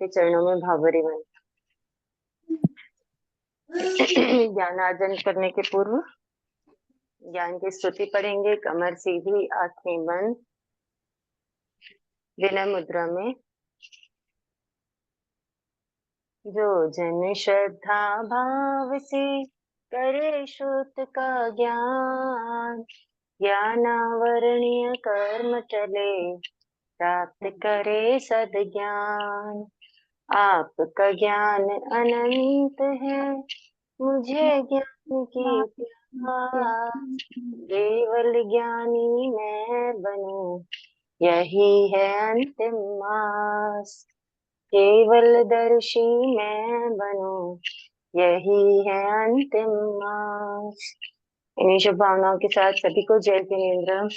के चरणों में भावरी बन। ज्ञान अर्जन करने के पूर्व ज्ञान की स्तुति पढ़ेंगे। कमर सीधी, आंखें बंद, विनय मुद्रा में। जो जन श्रद्धा भाव से करे श्रुत का ज्ञान, ज्ञानावरणीय कर्म चले, प्राप्त करे सद्ज्ञान। आपका ज्ञान अनंत है, मुझे ज्ञान की प्यास, केवल ज्ञानी मैं बनूं, यही है अंतिम मास। केवल दर्शी मैं बनूं, यही है अंतिम मास। इन्हीं शुभ भावनाओं के साथ सभी को जय जिनेन्द्र।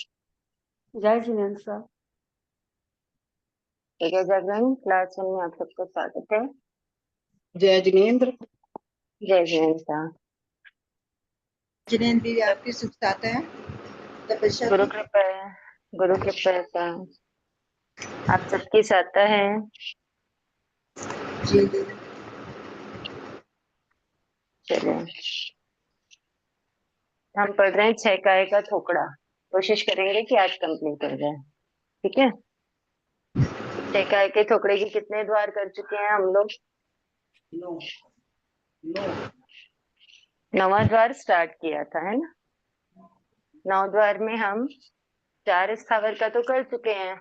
जय जिनेन्द्र साहब। जय जागरण क्लास में आप सबका स्वागत है। जय जिनेन्द्र। जय जिनेन्द्र साहब। जिनेन्द्र दीदी आपकी सुख साथ है। गुरु कृपा है, गुरु कृपा का आप सबकी साथ है जी। चलिए हम पढ़ रहे हैं 6 काय का थोकड़ा। कोशिश करेंगे कि आज कंप्लीट हो जाए, ठीक है। 6 काय के थोकड़े के कितने द्वार कर चुके हैं हम लोग? 9वां द्वार स्टार्ट किया था, है ना। 9 द्वार में हम 4 स्थावर का तो कर चुके हैं,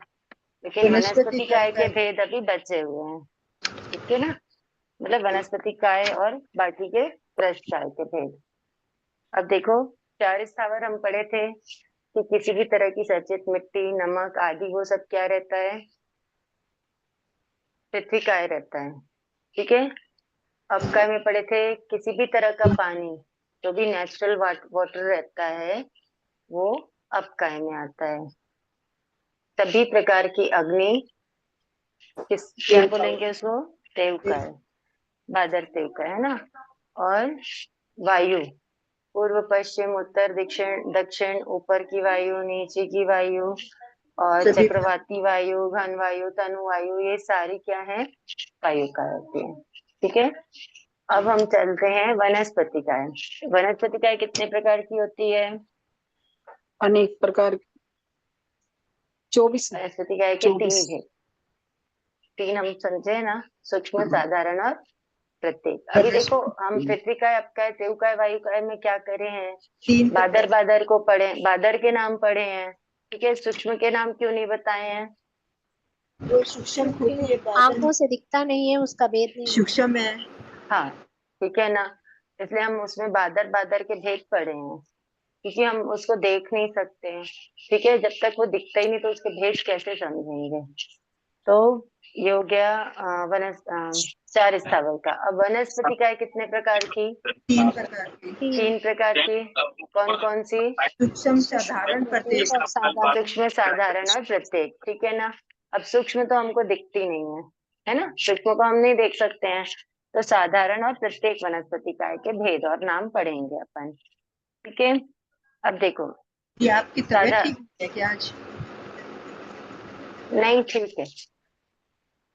लेकिन वनस्पति काय के भेद अभी बचे हुए हैं, ठीक है ना। मतलब वनस्पति काय और बाकी के पृष्ठ काय के भेद। अब देखो 4 स्थावर हम पढ़े थे कि किसी भी तरह की सचेत मिट्टी, नमक आदि वो सब क्या रहता है? पृथ्वी काय रहता है, ठीक है। अब काय में पढ़े थे किसी भी तरह का पानी जो भी नेचुरल वाटर रहता है वो अब काय में आता है। सभी प्रकार की अग्नि क्या बोलेंगे उसको? तेव काय, बादर तेव काय, है ना। और वायु पूर्व पश्चिम उत्तर दक्षिण, ऊपर की वायु, नीचे की वायु, और चक्रवाती वायु, घन वायु, तनु वायु, ये सारी क्या है? वायु काय होती है, ठीक है। अब हम चलते हैं वनस्पति काय। वनस्पति काय कितने प्रकार की होती है? अनेक प्रकार की। 24। वनस्पति काय के 3 भेद, 3 हम समझे ना, सूक्ष्म, साधारण और प्रत्येक। अभी देखो हम पृथ्वी काय, अब काय, तेव काय, वायु काय में क्या करे हैं? बादर को पढ़े, बादर के नाम पढ़े हैं, ठीक है। सूक्ष्म के नाम क्यों नहीं बताए हैं? वो सूक्ष्म आंखों से दिखता नहीं है, उसका भेद नहीं सूक्ष्म है। हाँ, ठीक है ना। इसलिए हम उसमें बादर के भेद पढ़े हैं, क्योंकि हम उसको देख नहीं सकते हैं, ठीक है। जब तक वो दिखता ही नहीं तो उसके भेद कैसे समझेंगे। तो ये हो गया 4 स्थावर का। अब वनस्पति काय कितने प्रकार की? 3 प्रकार की। 3 प्रकार की। कौन कौन सी? सूक्ष्म, साधारण, प्रत्येक। सूक्ष्म, साधारण और प्रत्येक, ठीक है ना। अब सूक्ष्म तो हमको दिखती नहीं है ना, सूक्ष्म को हम नहीं देख सकते हैं, तो साधारण और प्रत्येक वनस्पति काय के भेद और नाम पढ़ेंगे अपन, ठीक है। अब देखो ये आपकी तबीयत ठीक है क्या आज? नहीं, ठीक है।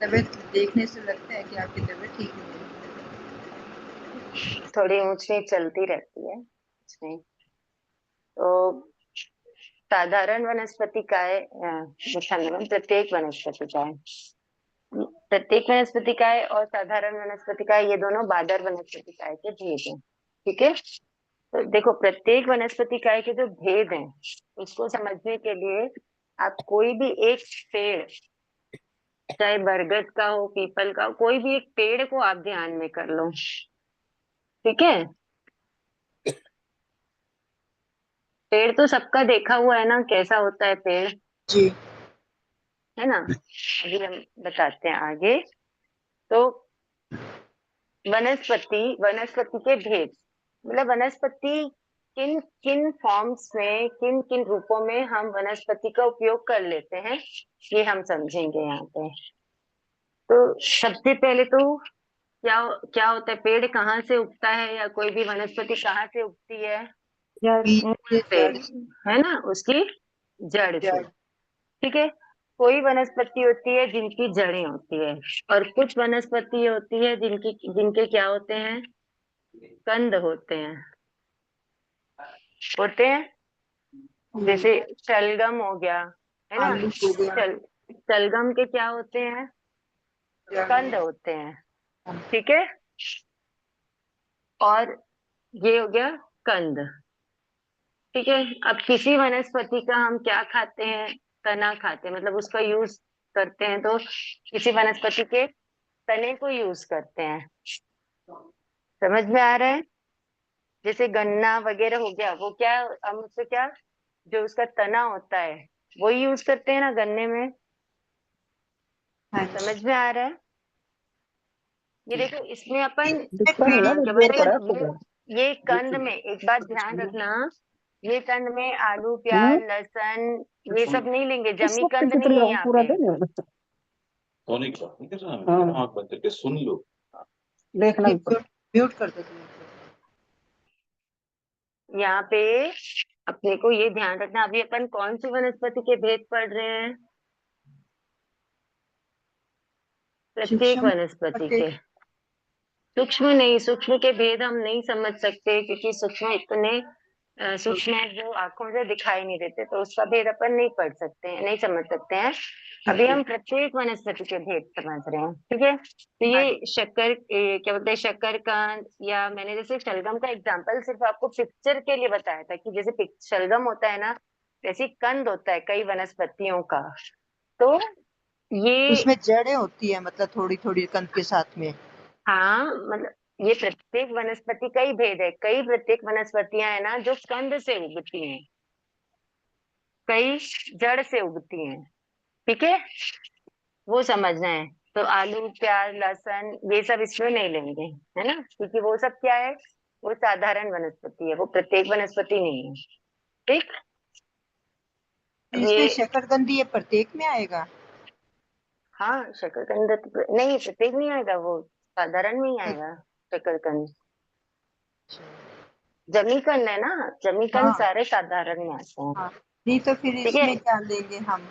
तबीयत देखने से लगता है कि आपकी तबीयत ठीक है। थोड़ी ऊंच नीच चलती रहती है इसमें। तो साधारण वनस्पति काय, प्रत्येक वनस्पति काय, प्रत्येक वनस्पति काय और साधारण वनस्पति काय, ये दोनों बादर वनस्पति काय के भेद हैं, ठीक है। तो देखो प्रत्येक वनस्पति काय के जो भेद हैं उसको समझने के लिए आप कोई भी एक पेड़, चाहे बरगद का हो, पीपल का हो, कोई भी एक पेड़ को आप ध्यान में कर लो, ठीक है। पेड़ तो सबका देखा हुआ है ना, कैसा होता है पेड़, जी, है ना। अभी हम बताते हैं आगे। तो वनस्पति के भेद, मतलब वनस्पति किन किन फॉर्म्स में, किन किन रूपों में हम वनस्पति का उपयोग कर लेते हैं, ये हम समझेंगे यहाँ पे। तो सबसे पहले तो क्या क्या होता है? पेड़ कहाँ से उगता है, या कोई भी वनस्पति कहाँ से उगती है? मूल से, है ना, उसकी जड़ से, ठीक है। कोई वनस्पति होती है जिनकी जड़ें होती है, और कुछ वनस्पति होती है जिनके क्या होते हैं, कंद होते हैं। होते हैं, जैसे शलगम हो गया, है ना। आलू हो गया। शलगम के क्या होते हैं, कंद होते हैं। ठीक है, और ये हो गया कंद। ठीक है, अब किसी वनस्पति का हम क्या खाते हैं, तना खाते हैं, मतलब उसका यूज करते हैं, तो किसी वनस्पति के तने को यूज करते हैं। समझ में आ रहा है। जैसे गन्ना वगैरह हो गया, वो क्या, हम उससे क्या, जो उसका तना होता है वो यूज करते हैं ना गन्ने में। हाँ समझ में आ रहा है। ये देखो, इसमें अपन क्या देर बोलते पड़ा हैं, ये कंद में एक बात ध्यान रखना, ये कंद में आलू हम्म प्याज लहसुन ये सब नहीं लेंगे, इस जमी वक्त कंद कितने नहीं है रहा यहाँ पूरा पे। दिन सोने की बात नहीं कर रहा मैं, हाँ आंख बंद करके सुन लो। देखना ऊपर म्यूट कर दो तुम। यहाँ पे अपने को ये ध्यान रखना, अभी अपन कौन सी वनस्पति के भेद पढ़ रहे हैं, प्रत्येक सूक्ष्म वनस्पति प्रत्येक। के। सूक्ष्म नहीं, सूक्ष्म के भेद हम नहीं समझ सकते, क्योंकि सूक्ष्म इतने सूक्ष्म है जो आंखों से दिखाई नहीं देते, तो उसका भेद अपन नहीं पढ़ सकते हैं, नहीं समझ सकते हैं। अभी हम प्रत्येक वनस्पति के भेद समझ रहे हैं। ठीक है, तो हाँ, ये क्या बोलते हैं, शकरकंद, या मैंने जैसे शलगम का एग्जांपल सिर्फ आपको पिक्चर के लिए बताया था, कि जैसे शलगम होता है ना, वैसे ही कंद होता है कई वनस्पतियों का। तो ये, उसमें जड़ें होती है, मतलब थोड़ी थोड़ी कंद के साथ में। हाँ मतलब ये प्रत्येक वनस्पति का ही भेद है, कई प्रत्येक वनस्पतियां है ना जो कंद से उगती हैं, कई जड़ से उगती हैं। ठीक है, वो समझना है। तो आलू प्याज लहसुन ये सब इसमें नहीं लेंगे, है ना, क्योंकि वो सब क्या है, वो साधारण वनस्पति है, वो प्रत्येक वनस्पति नहीं है। ठीक। तो अब इसमें ये, शकरकंदी ये प्रत्येक में आएगा। हाँ शकरकंद तो नहीं, प्रत्येक नहीं आएगा, वो साधारण में ही आएगा शकरकंद। जमीकंद है ना, जमीकंद हाँ सारे साधारण में आते हैं। हाँ। नहीं तो फिर ठीक है, इसमें क्या लेंगे हम।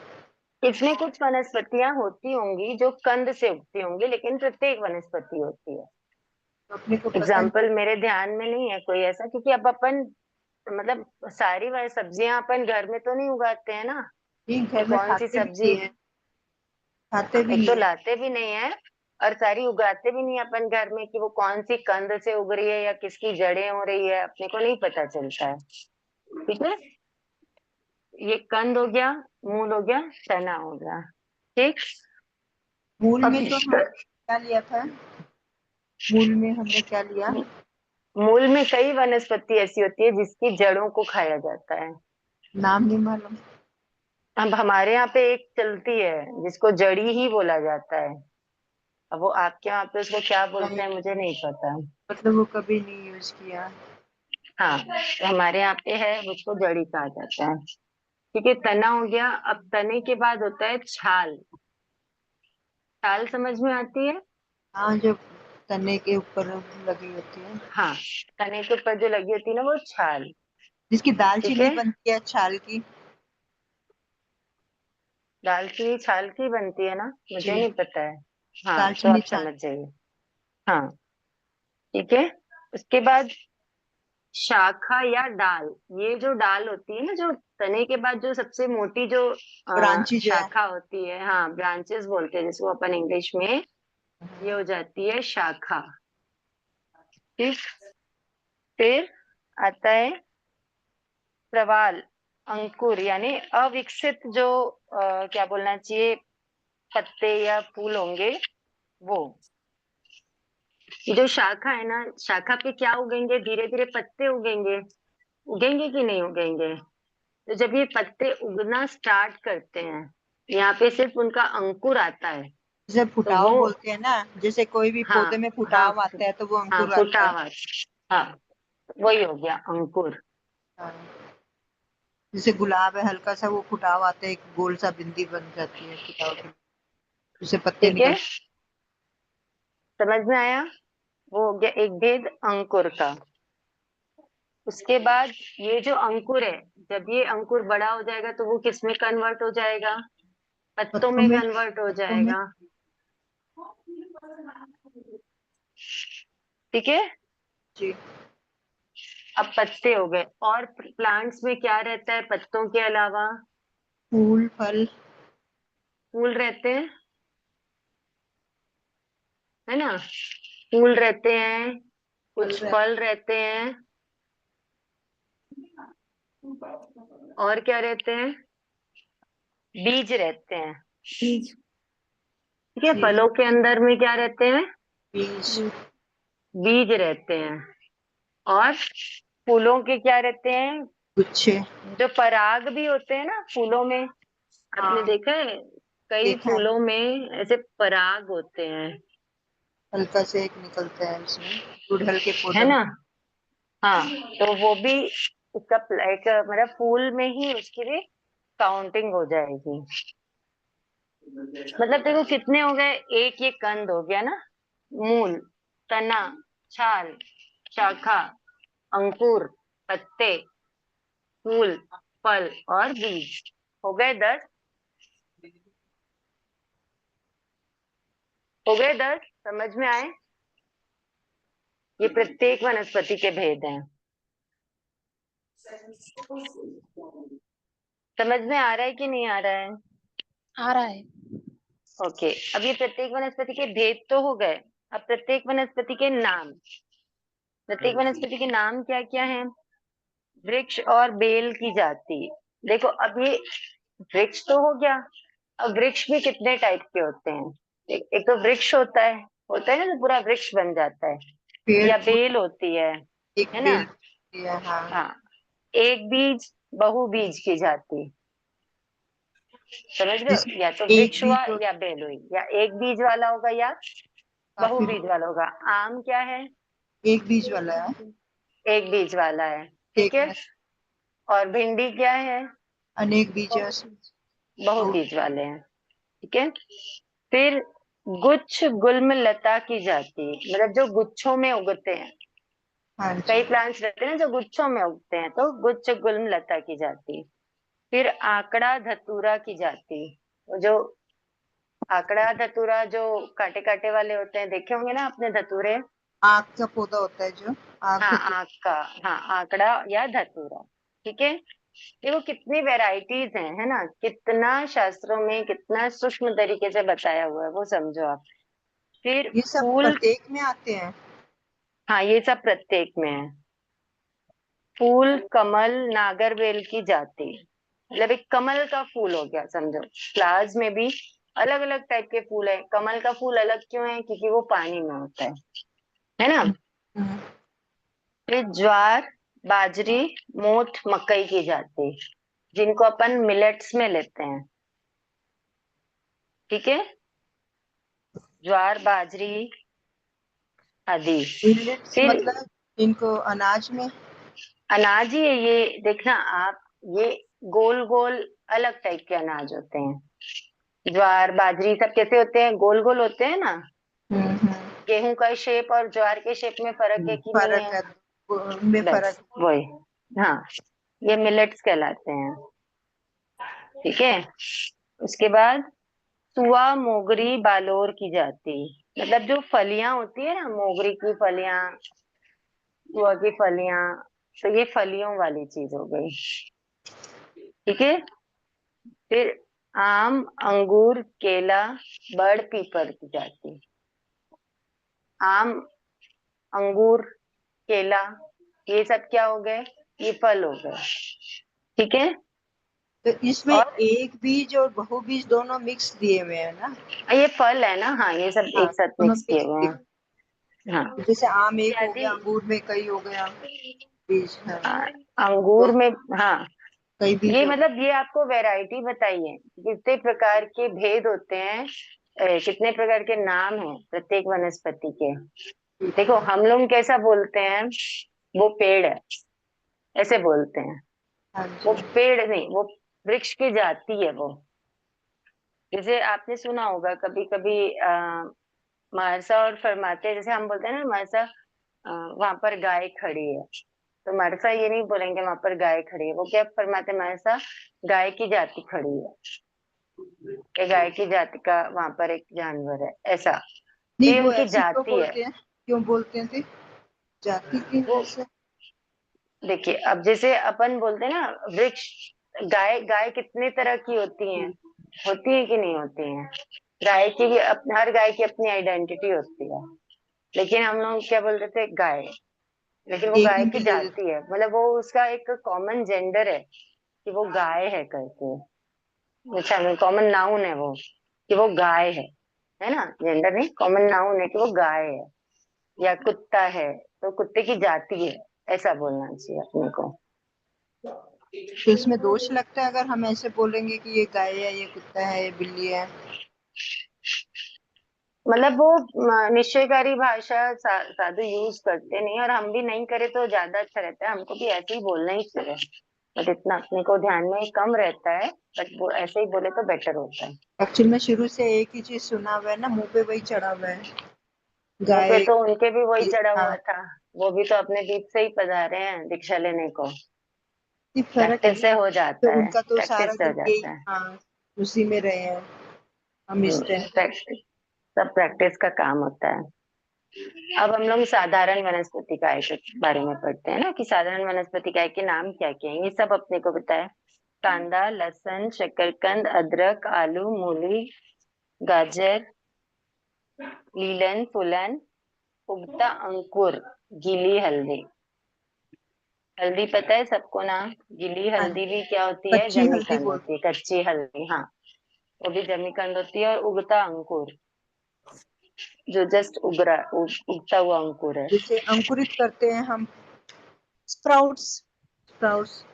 इसमें कुछ वनस्पतियां होती होंगी जो कंद से उगती होंगी, लेकिन प्रत्येक वनस्पति होती है। तो अपने को पता नहीं। एग्जाम्पल मेरे ध्यान में नहीं है कोई ऐसा, क्योंकि अब अपन मतलब सारी वह सब्जियां अपन घर में तो नहीं उगाते हैं ना, नहीं, कि घर में कौन सी खाते भी सब्जी। नहीं है। खाते भी एक तो नहीं है। लाते भी नहीं है, और सारी उगाते भी नहीं है अपन घर में, कि वो कौन सी कंद से उग रही है या किसकी जड़ें हो रही है, अपने को नहीं पता चलता है। ठीक है, ये कंद हो गया, मूल हो गया, तना हो गया। ठीक। मूल अब में तो हम क्या लिया था। मूल में हमने क्या लिया। मूल में कई वनस्पति ऐसी होती है जिसकी जड़ों को खाया जाता है। नाम नहीं मालूम। अब हमारे यहाँ पे एक चलती है जिसको जड़ी ही बोला जाता है, अब वो आपके यहाँ पे उसको क्या बोलते नहीं, हैं मुझे नहीं पता। मतलब वो कभी नहीं यूज किया। हाँ, तो हमारे यहाँ पे है, उसको जड़ी कहा जाता है। ठीक है, तना हो गया। अब तने के बाद होता है छाल। छाल समझ में आती है। हाँ, जो तने के ऊपर लगी होती है। हाँ, तने के ऊपर जो लगी होती है ना, वो छाल। जिसकी ठीक दालचीनी है, बनती है छाल की। दालचीनी छाल की बनती है ना, मुझे जी। नहीं पता है। हाँ, तो दालचीनी आप छाल। समझ जाइए। हाँ, ठीक है। उसके बाद शाखा या डाल, ये जो डाल होती है ना, जो तने के बाद जो सबसे मोटी जो ब्रांची जो है। शाखा होती है, हाँ ब्रांचेस बोलते हैं जिसको अपन इंग्लिश में, ये हो जाती है शाखा। ठीक। फिर आता है प्रवाल, अंकुर, यानी अविकसित जो क्या बोलना चाहिए, पत्ते या फूल होंगे वो। ये जो शाखा है ना, शाखा पे क्या उगेंगे, धीरे धीरे पत्ते उगेंगे, उगेंगे कि नहीं उगेंगे। तो जब ये पत्ते उगना स्टार्ट करते हैं, यहाँ पे सिर्फ उनका अंकुर आता है, जैसे तो फुटाव वो, बोलते हैं ना, जैसे कोई भी हाँ पौधे में हाँ फुटाव आता है तो वो हाँ अंकुर आता है। फुटावा, हाँ वही हो गया अंकुर। हाँ। जैसे गुलाब है, हल्का सा वो फुटाव आता है, एक गोल सा बिंदी बन जाती है फुटाव के। उससे पत्ते ठीक है, निकल। समझ में आया। वो हो गया एक भेद अंकुर का। उसके बाद ये जो अंकुर है, जब ये अंकुर बड़ा हो जाएगा तो वो किस में कन्वर्ट हो जाएगा, पत्तों में में कन्वर्ट हो पत्तों में जाएगा। ठीक है, जी। अब पत्ते हो गए। और प्लांट्स में क्या रहता है पत्तों के अलावा? फूल फल। फूल रहते हैं, है ना, फूल रहते हैं, फल कुछ फल रहते हैं, और क्या रहते हैं? बीज रहते हैं। बीज। ठीक है, जी। फलों के अंदर में क्या रहते हैं? बीज। बीज रहते हैं। और फूलों के क्या रहते हैं? गुच्छे। जो पराग भी होते हैं ना फूलों में, आपने हाँ, देखा है कई देखा है। फूलों में ऐसे पराग होते हैं, हल्का से एक निकलता है उसमें, गुड़हल के है पौधे में। ना। हाँ, तो वो भी उसका एक मतलब फूल में ही उसकी भी काउंटिंग हो जाएगी। मतलब देखो कितने हो गए, एक ये कंद हो गया ना, मूल, तना, छाल, शाखा, अंकुर, पत्ते, फूल, फल और बीज। हो गए 10। हो गए 10, समझ में आए? ये प्रत्येक वनस्पति के भेद हैं। समझ में आ रहा है कि नहीं आ रहा है? आ रहा है। ओके, अब ये प्रत्येक वनस्पति के भेद तो हो गए। अब प्रत्येक वनस्पति के नाम। प्रत्येक वनस्पति के नाम क्या क्या हैं? वृक्ष और बेल की जाति। देखो अब ये वृक्ष तो हो गया। अब वृक्ष भी कितने टाइप के होते हैं? एक तो वृक्ष होता है ना, तो पूरा वृक्ष बन जाता है। पेड़ या फूल। बेल होती एक है ना। बेल दिया। हाँ। हाँ, एक बीज, बहु बीज की जाति। समझ रहे जिस हो, या तो एक वृक्ष हुआ बीज और या बेल हुई, या एक बीज वाला होगा या बहु काफी बीज वाला होगा। आम क्या है? एक बीज वाला है। एक बीज वाला है। ठीक एक है, में और भिंडी क्या है? अनेक बीज है उसमें। बहु बीज वाले हैं। ठीक है, फिर गुच्छ गुल्म लता की जाति, मतलब जो गुच्छों में उगते हैं। हाँ कई जी। प्लांट्स रहते हैं ना जो गुच्छों में उगते हैं, तो गुच्छ गुल्म लता की जाति। फिर आंकड़ा धतूरा की जाति। वो जो आंकड़ा धतूरा जो कांटे कांटे वाले होते हैं, देखे होंगे ना आपने धतूरे। आग का पौधा होता है जो आग हाँ, धतूरा। आंख का, हाँ, आंकड़ा या धतूरा। ठीक है, देखो कितनी वेराइटीज हैं, है ना, कितना शास्त्रों में कितना सूक्ष्म तरीके से बताया हुआ है, वो समझो आप। फिर ये सब फूल। प्रत्येक में आते हैं। हाँ, ये सब प्रत्येक में है। फूल कमल नागरवेल की जाति, मतलब एक कमल का फूल हो गया समझो। फ्लावर्स में भी अलग अलग टाइप के फूल है। कमल का फूल अलग क्यों है? क्योंकि वो पानी में होता है ना। हम्म। फिर ज्वार, बाजरी, मोठ, मकई की जाति, जिनको अपन मिलेट्स में लेते हैं। ठीक है, ज्वार, बाजरी आदि। मिलेट्स फिर मतलब इनको अनाज में। अनाज ही है ये, देखना आप, ये गोल गोल अलग टाइप के अनाज होते हैं। ज्वार बाजरी सब कैसे होते हैं? गोल गोल होते हैं ना। हम्म। गेहूं का शेप और ज्वार के शेप में फर्क है कि नहीं फर्क है? है, उनमें बस फर्क। वही। हाँ, ये मिलेट्स कहलाते हैं। ठीक है, उसके बाद सुआ, मोगरी, बालोर की जाति, मतलब जो फलियां होती है ना, मोगरी की फलियां, सुआ की फलियां, तो ये फलियों वाली चीज हो गई। ठीक है, फिर आम, अंगूर, केला, बड़, पीपल की जाति। आम, अंगूर, केला, ये सब क्या हो गए? ये फल हो गए। ठीक है, तो इसमें और एक बीज और बहु बीज दोनों मिक्स दिए हुए हैं ना। ये फल है ना। हाँ, ये सब हाँ, एक साथ दोनों मिक्स किए मिक्स हुए दिए। हैं। हाँ, जैसे आम एक हो इत्यादि। गया, अंगूर में कई हो गया बीज है। तो अंगूर में, हाँ, कई बीज ये हो। मतलब ये आपको वैरायटी बताई है, कितने प्रकार के भेद होते हैं, कितने प्रकार के नाम हैं प्रत्येक वनस्पति के। ठीक देखो है। हम लोग कैसा बोलते हैं, वो पेड़ है, ऐसे बोलते हैं। हाँ वो जी। पेड़ नहीं, वो वृक्ष की जाति है वो। जैसे आपने सुना होगा कभी कभी महर्षा और फरमाते हैं, जैसे हम बोलते हैं ना महर्षा, वहां पर गाय खड़ी है, तो महर्षा ये नहीं बोलेंगे वहां पर गाय खड़ी है, वो क्या फरमाते हैं? महर्षा गाय की जाति खड़ी है। कि गाय की जाति का वहां पर एक जानवर है, ऐसा। तो नहीं ये वो उनकी ऐसे क्यों जाति है। बोलते हैं, क्यों बोलते हैं थे जाति की वो वजह से? देखिए, अब जैसे अपन बोलते हैं ना, वृक्ष, गाय गाय कितने तरह की होती है कि नहीं होती है? गाय की भी हर गाय की अपनी आइडेंटिटी होती है, लेकिन हम लोग क्या बोलते थे, गाय। लेकिन वो एक गाय ही की में ले लेते। जाति है, मतलब वो उसका एक कॉमन जेंडर है कि वो गाय है करके। अच्छा, कॉमन नाउन है वो, कि वो गाय है ना, जेंडर नहीं, कॉमन नाउन है कि वो गाय है या कुत्ता है, तो कुत्ते की जाति है, ऐसा बोलना चाहिए अपने को। तो इसमें दोष लगता है अगर हम ऐसे बोलेंगे कि ये गाय है, ये कुत्ता है, ये बिल्ली है? मतलब वो निश्चयकारी भाषा साधु यूज करते नहीं, और हम भी नहीं करे तो ज्यादा अच्छा रहता है, हमको भी ऐसे ही बोलना ही चाहिए। बट इतना अपने को ध्यान में कम रहता है, बट वो ऐसे ही बोले तो बेटर होता है। एक्चुअली मैं शुरू से एक ही चीज सुना हुआ है ना, मुंह पे वही चढ़ा हुआ है, मुंह पे गाय। तो उनके भी वही चढ़ा हुआ हाँ, था, वो भी तो अपने दीप से ही पधारे हैं दीक्षा लेने को। ये फर्क है प्रैक्टिस ना। से हो तो जाता है, उनका तो सारा प्रैक्टिस से हो दिन यही, जाता है। हाँ, उसी में रहे हैं, हम इस टाइम। प्रैक्टिस, सब प्रैक्टिस का काम होता है। अब हम लोग साधारण वनस्पतिकाय के बारे में पढ़ते हैं ना, कि साधारण वनस्पतिकाय के नाम क्या क्या है, ये सब अपने को पता है। कांदा, लहसुन, शकरकंद, अदरक, आलू, मूली, गाजर, लीलन, फूलन, उगता अंकुर, गीली हल्दी। हल्दी पता है सबको ना? गीली हाँ, हल्दी भी क्या होती है? कच्ची हल्दी जमीकंद बोलते होती है, कच्ची हल्दी, हाँ, वो भी जमीकंद होती है। और उगता अंकुर, जो जस्ट उगता हुआ अंकुर है। हैं। जैसे अंकुरित करते हैं हम स्प्राउट्स। स्प्राउट्स।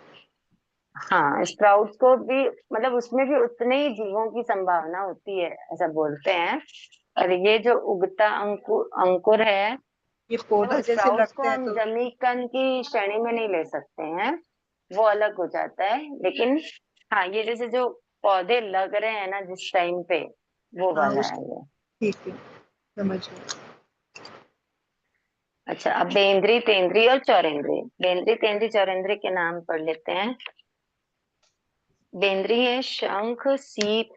हाँ, स्प्राउट्स को भी, मतलब उसमें भी उतने ही जीवों की संभावना होती है, ऐसा बोलते हैं। और ये जो उगता अंकुर अंकुर है, ये पौधा तो जैसे स्प्राउट्स को लगते हैं हम तो। जमीकंद की श्रेणी में नहीं ले सकते हैं, वो अलग हो जाता है। लेकिन हाँ, ये जैसे जो पौधे लग रहे हैं ना जिस टाइम पे, वो हाँ वाला उस, है ये। ठीक है, समझ गए। अच्छा, अब बेंद्री, तेंद्री और चौरेंद्री, बेंद्री, तेंद्री, चौरेंद्री के नाम पढ़ लेते हैं। बेंद्री है शंख, सीप,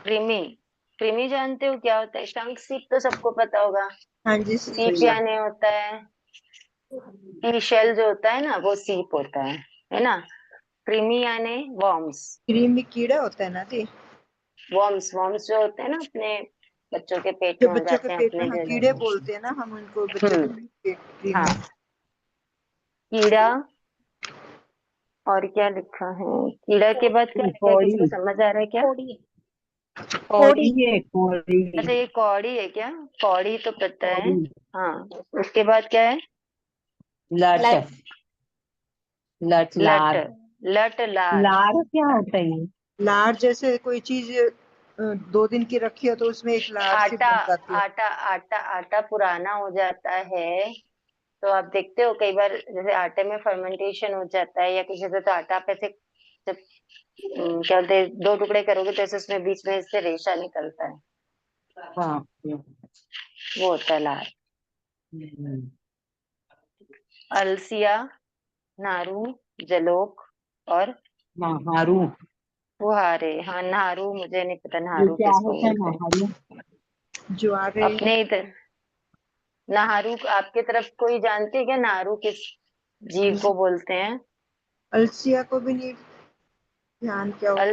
कृमि। कृमि जानते हो क्या होता है? शंख सीप तो सबको पता होगा। हाँ जी, सीप यानी होता है की शेल, जो होता है ना, वो सीप होता है ना। कृमि यानी वॉर्म्स। क्रीम में कीड़ा होता है ना जी? वॉर्म्स, वॉर्म्स जो होते हैं ना, अपने बच्चों के पेट जो में हो बच्चों के जाते हैं पेट में, अपने हाँ, कीड़े जो। बोलते हैं ना हम उनको, बच्चों के पेट हाँ, क्रीमी। कीड़ा। और क्या लिखा है? कीड़ा के बाद क्या लिखा है, किसी को कौड़ी। समझ आ रहा है क्या? कोड़ी। कौड़ी है कौड़ी। अच्छा, ये कौड़ी है क्या? कौड़ी तो पता है। कौड़ी। हाँ, उसके बाद क्या है? लट। लट। लट लट, लार। लट लार। लार क्या होता है? लार जैसे कोई चीज 2 दिन की रखी हो तो उसमें एक लार सी आटा, बन जाती है। आटा, आटा, आटा पुराना हो जाता है, तो आप देखते हो कई बार, जैसे आटे में फर्मेंटेशन हो जाता है या कुछ ऐसा, तो आटा आप ऐसे जब क्या बोलते हैं, 2 टुकड़े करोगे तो ऐसे उसमें बीच में से रेशा निकलता है, हाँ। वो होता है लार। हम्म। अलसिया, नारू, जलोक और नाहरू। फुहारे। हाँ, नारू मुझे नहीं पता, ये नारू क्या किसको होता है बोलते हैं नाहरू? ज्वारे। अपने इधर। नाहरू आपके तरफ कोई जानती है क्या? नारू किस जीव को बोलते हैं? अलसिया को भी नहीं ध्यान क्या होता है।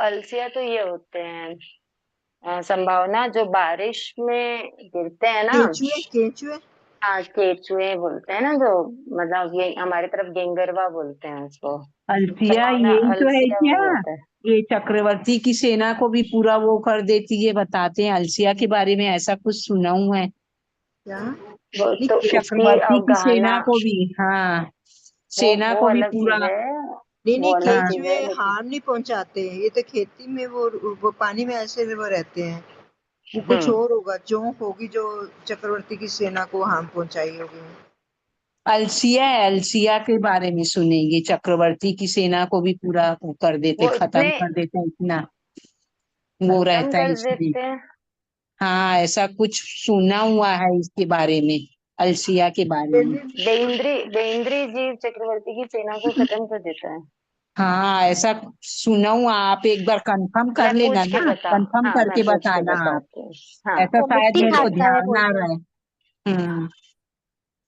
अलसिया तो ये होते हैं संभावना, जो बारिश में गिरते हैं ना। केंचुए, केंचुए। हाँ, केचुए बोलते हैं ना, जो मतलब ये हमारे तरफ गेंगरवा बोलते हैं उसको। अलसिया संभावना यही तो है अलसिया क्या? वही होता है। ये चक्रवर्ती की सेना को भी पूरा वो कर देती है, बताते हैं अलसिया के बारे में, ऐसा कुछ सुना हूं है। क्या? वो नहीं तो उसकी चक्रवर्ती की अवगाहना, सेना को भी, हाँ, वो सेना वो को भी अलग पूरा। चीज है, नहीं वो नहीं, अलग हाँ। चीज केंचुए है, लेकिन हार्म नहीं पहुंचाते हैं, ये तो खेती में वो पानी में ऐसे वो रहते हैं। वो कुछ हम्म और होगा, जोंक होगी जो चक्रवर्ती की सेना को हार्म पहुंचाई होगी। अलसिया है, अलसिया के बारे में सुनेंगे, चक्रवर्ती की सेना को भी पूरा वो कर देते, वो खत्म इतने कर देते, इतना वो खत्म रहता है कर इसमें। देते हैं। हाँ, ऐसा कुछ सुना हुआ है इसके बारे में, अलसिया के बारे में। लेनिन। बेंद्री, बेंद्री जीव चक्रवर्ती की सेना को खत्म कर देता है। हाँ ऐसा सुना हूँ, आप एक बार कंफर्म कर मैं लेना पूछ के ना, बता कंफर्म हाँ मैं करके पूछ के बताना आप। बताती हूँ। हाँ ऐसा वो शायद मिट्टी मेरे को खाता है ध्यान ना बोलते हैं।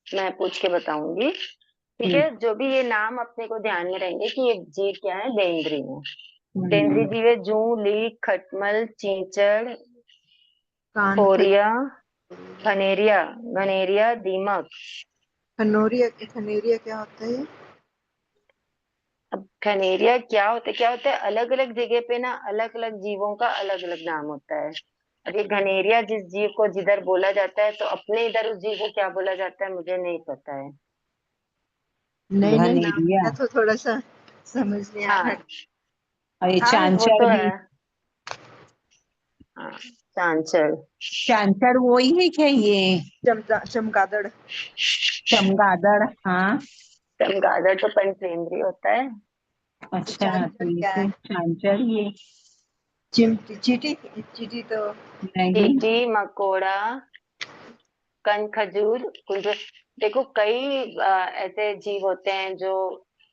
रहे। मैं पूछ के बताऊंगी। ठीक हम्म है, जो भी ये नाम अपने को ध्यान में रहेंगे कि ये जीव क्या है, बेंद्री है। बेंद्री हम्म जीव है जू, लीक, खटमल, चींचड़, कान खोरिया, खनेरिया, घनेरिया, दीमक। खनोरिया, खनेरिया क्या होता है? अब खनेरिया क्या होता है, अलग अलग जगह पे ना अलग अलग जीवों का अलग अलग नाम होता है। अब ये घनेरिया जिस जीव को जिधर बोला जाता है, तो अपने इधर उस जीव को क्या बोला जाता है मुझे नहीं पता है। नए नए नाम घनेरिया। है तो थोड़ा सा समझ नहीं आ रहा। हाँ और ये हाँ वो चांचड़ तो भी। है। हाँ चांचड़। चांचड़ वो ही है क्या ये? चमगादड़। चमगादड़, हाँ। चमगादड़ तो पंचेंद्रिय होता है। तो अच्छा तो चांचड़ ये क्या है? तो चांचड़ ये। चिमटी, चीटी। चीटी तो नहीं। चींटी, मकोड़ा, कन खजूर, कुंजर। देखो कई ऐसे जीव होते हैं जो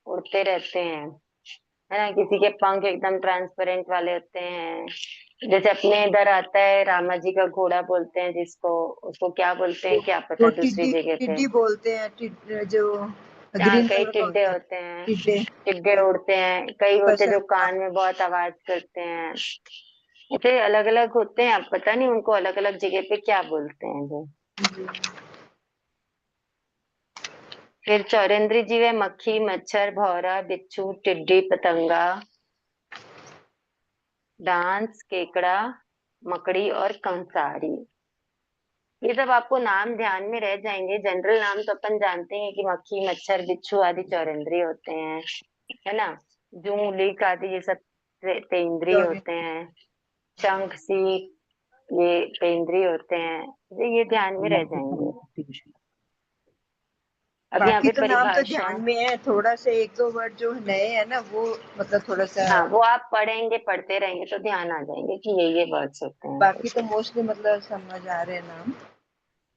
उड़ते रहते हैं, है ना। किसी के पंख एकदम ट्रांसपेरेंट वाले होते हैं। जैसे अपने इधर आता है रामा जी का घोड़ा बोलते हैं जिसको, उसको क्या बोलते हैं क्या वो पता दूसरी टिड्डी, जगह पे। टिड्डी बोलते हैं, जो यहाँ ग्रीन कई कलर का टिड्डे होता है। होते हैं। टिड्डे। टिड्डे उड़ते हैं, कई होते हैं जो पसंद। कान में बहुत आवाज करते हैं। ऐसे अलग अलग होते हैं, आप पता नहीं उनको अलग अलग जगह पे क्या बोलते हैं वो। फिर चौरेंद्रीय जीव है मक्खी, मच्छर, भौरा, बिच्छू, टिड्डी, पतंगा, डांस, केकड़ा, मकड़ी और कंसारी। ये सब आपको नाम ध्यान में रह जाएंगे। जनरल नाम तो अपन जानते हैं कि मक्खी, मच्छर, बिच्छू आदि चौरेंद्रीय होते हैं, है ना। जू, लीक आदि ये सब तेंद्रीय चौरे। होते हैं। शंख, सीप ये पेंद्रीय होते हैं। ये ध्यान में रह जाएंगे। अब यहाँ बाकी पे तो नाम तो परिभाषा। ध्यान में है, थोड़ा सा एक दो वर्ड जो नए है ना वो मतलब थोड़ा सा। हाँ वो आप पढ़ेंगे पढ़ते रहेंगे तो ध्यान आ जाएंगे कि ये वर्ड्स होते हैं बाकी तो करके। मोस्टली मतलब समझ आ रहे हैं नाम।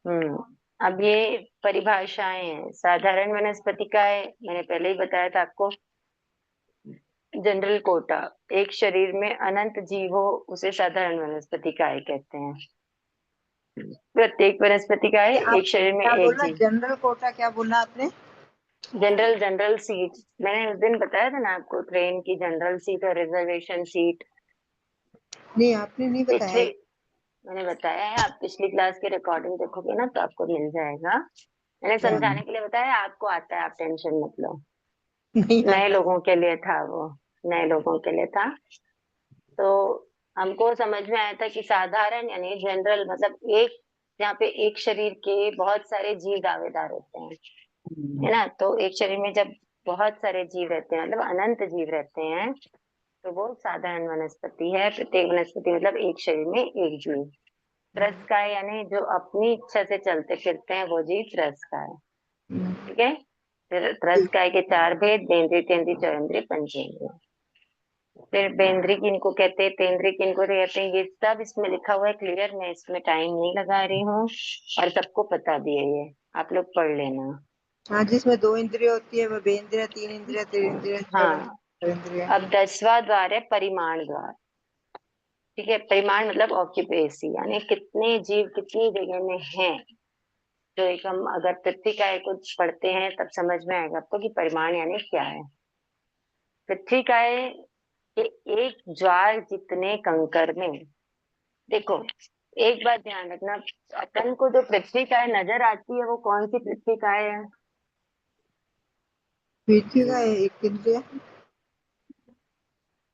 हम्म। अब ये परिभाषाएं हैं। साधारण वनस्पति का है, मैंने पहले ही बताया था आपको। जनरल कोटा, एक शरीर में अनंत जीव हो उसे साधारण वनस्पति काय कहते हैं। प्रत्येक वनस्पति का है, नहीं, आप एक शरीर में क्या एक बोला? जीव। जनरल कोटा क्या बोला आपने? जनरल जनरल सीट, मैंने उस दिन बताया था ना आपको, ट्रेन की जनरल सीट और रिजर्वेशन सीट। नहीं, आपने नहीं पिछले बताया। मैंने बताया है, आप पिछली क्लास की रिकॉर्डिंग देखोगे ना तो आपको मिल जाएगा। मैंने क्या? समझाने के लिए बताया, आपको आता है आप टेंशन मत लो। नहीं नए आता। लोगों के लिए था वो, नए लोगों के लिए था। तो हमको समझ में आया था कि साधारण यानी जनरल मतलब एक, यहाँ पे एक शरीर के बहुत सारे जीव दावेदार होते हैं, है ना। तो एक शरीर में जब बहुत सारे जीव रहते हैं मतलब अनंत जीव रहते हैं, तो वो साधारण वनस्पति है। प्रत्येक वनस्पति मतलब एक शरीर में एक जीव। त्रस्काय यानी जो अपनी इच्छा से चलते फिरते हैं वो जीव त्रस्काय। ठीक है। फिर त्रस्काय के चार भेद: बेंद्रीय, तेंद्रीय, चौरेंद्रीय, पंचेंद्रीय। फिर बेंद्री किनको कहते हैं, तेंद्री किनको कहते हैं, ये सब इसमें लिखा हुआ है क्लियर। मैं इसमें टाइम नहीं लगा रही हूँ और सबको बता दिए, ये आप लोग पढ़ लेना। हाँ, जिसमें दो इंद्रिय होती है वो बेंद्रिय, तीन इंद्रिय, तीन इंद्रिय, हाँ। इंद्रिय। अब 10वां द्वार है परिमाण द्वार। ठीक है, परिमाण मतलब ऑक्यूपेसी, यानी कितने जीव कितनी जगह में हैं। जो एक हम अगर पृथ्वी का कुछ पढ़ते हैं तब समझ में आएगा आपको कि परिमाण यानी क्या है। पृथ्वी का कि एक ज्वार जितने कंकर में, देखो एक बात ध्यान रखना, अपन को जो पृथ्वी का नजर आती है वो कौन सी पृथ्वी का है? पृथ्वी का एक इंद्रिय।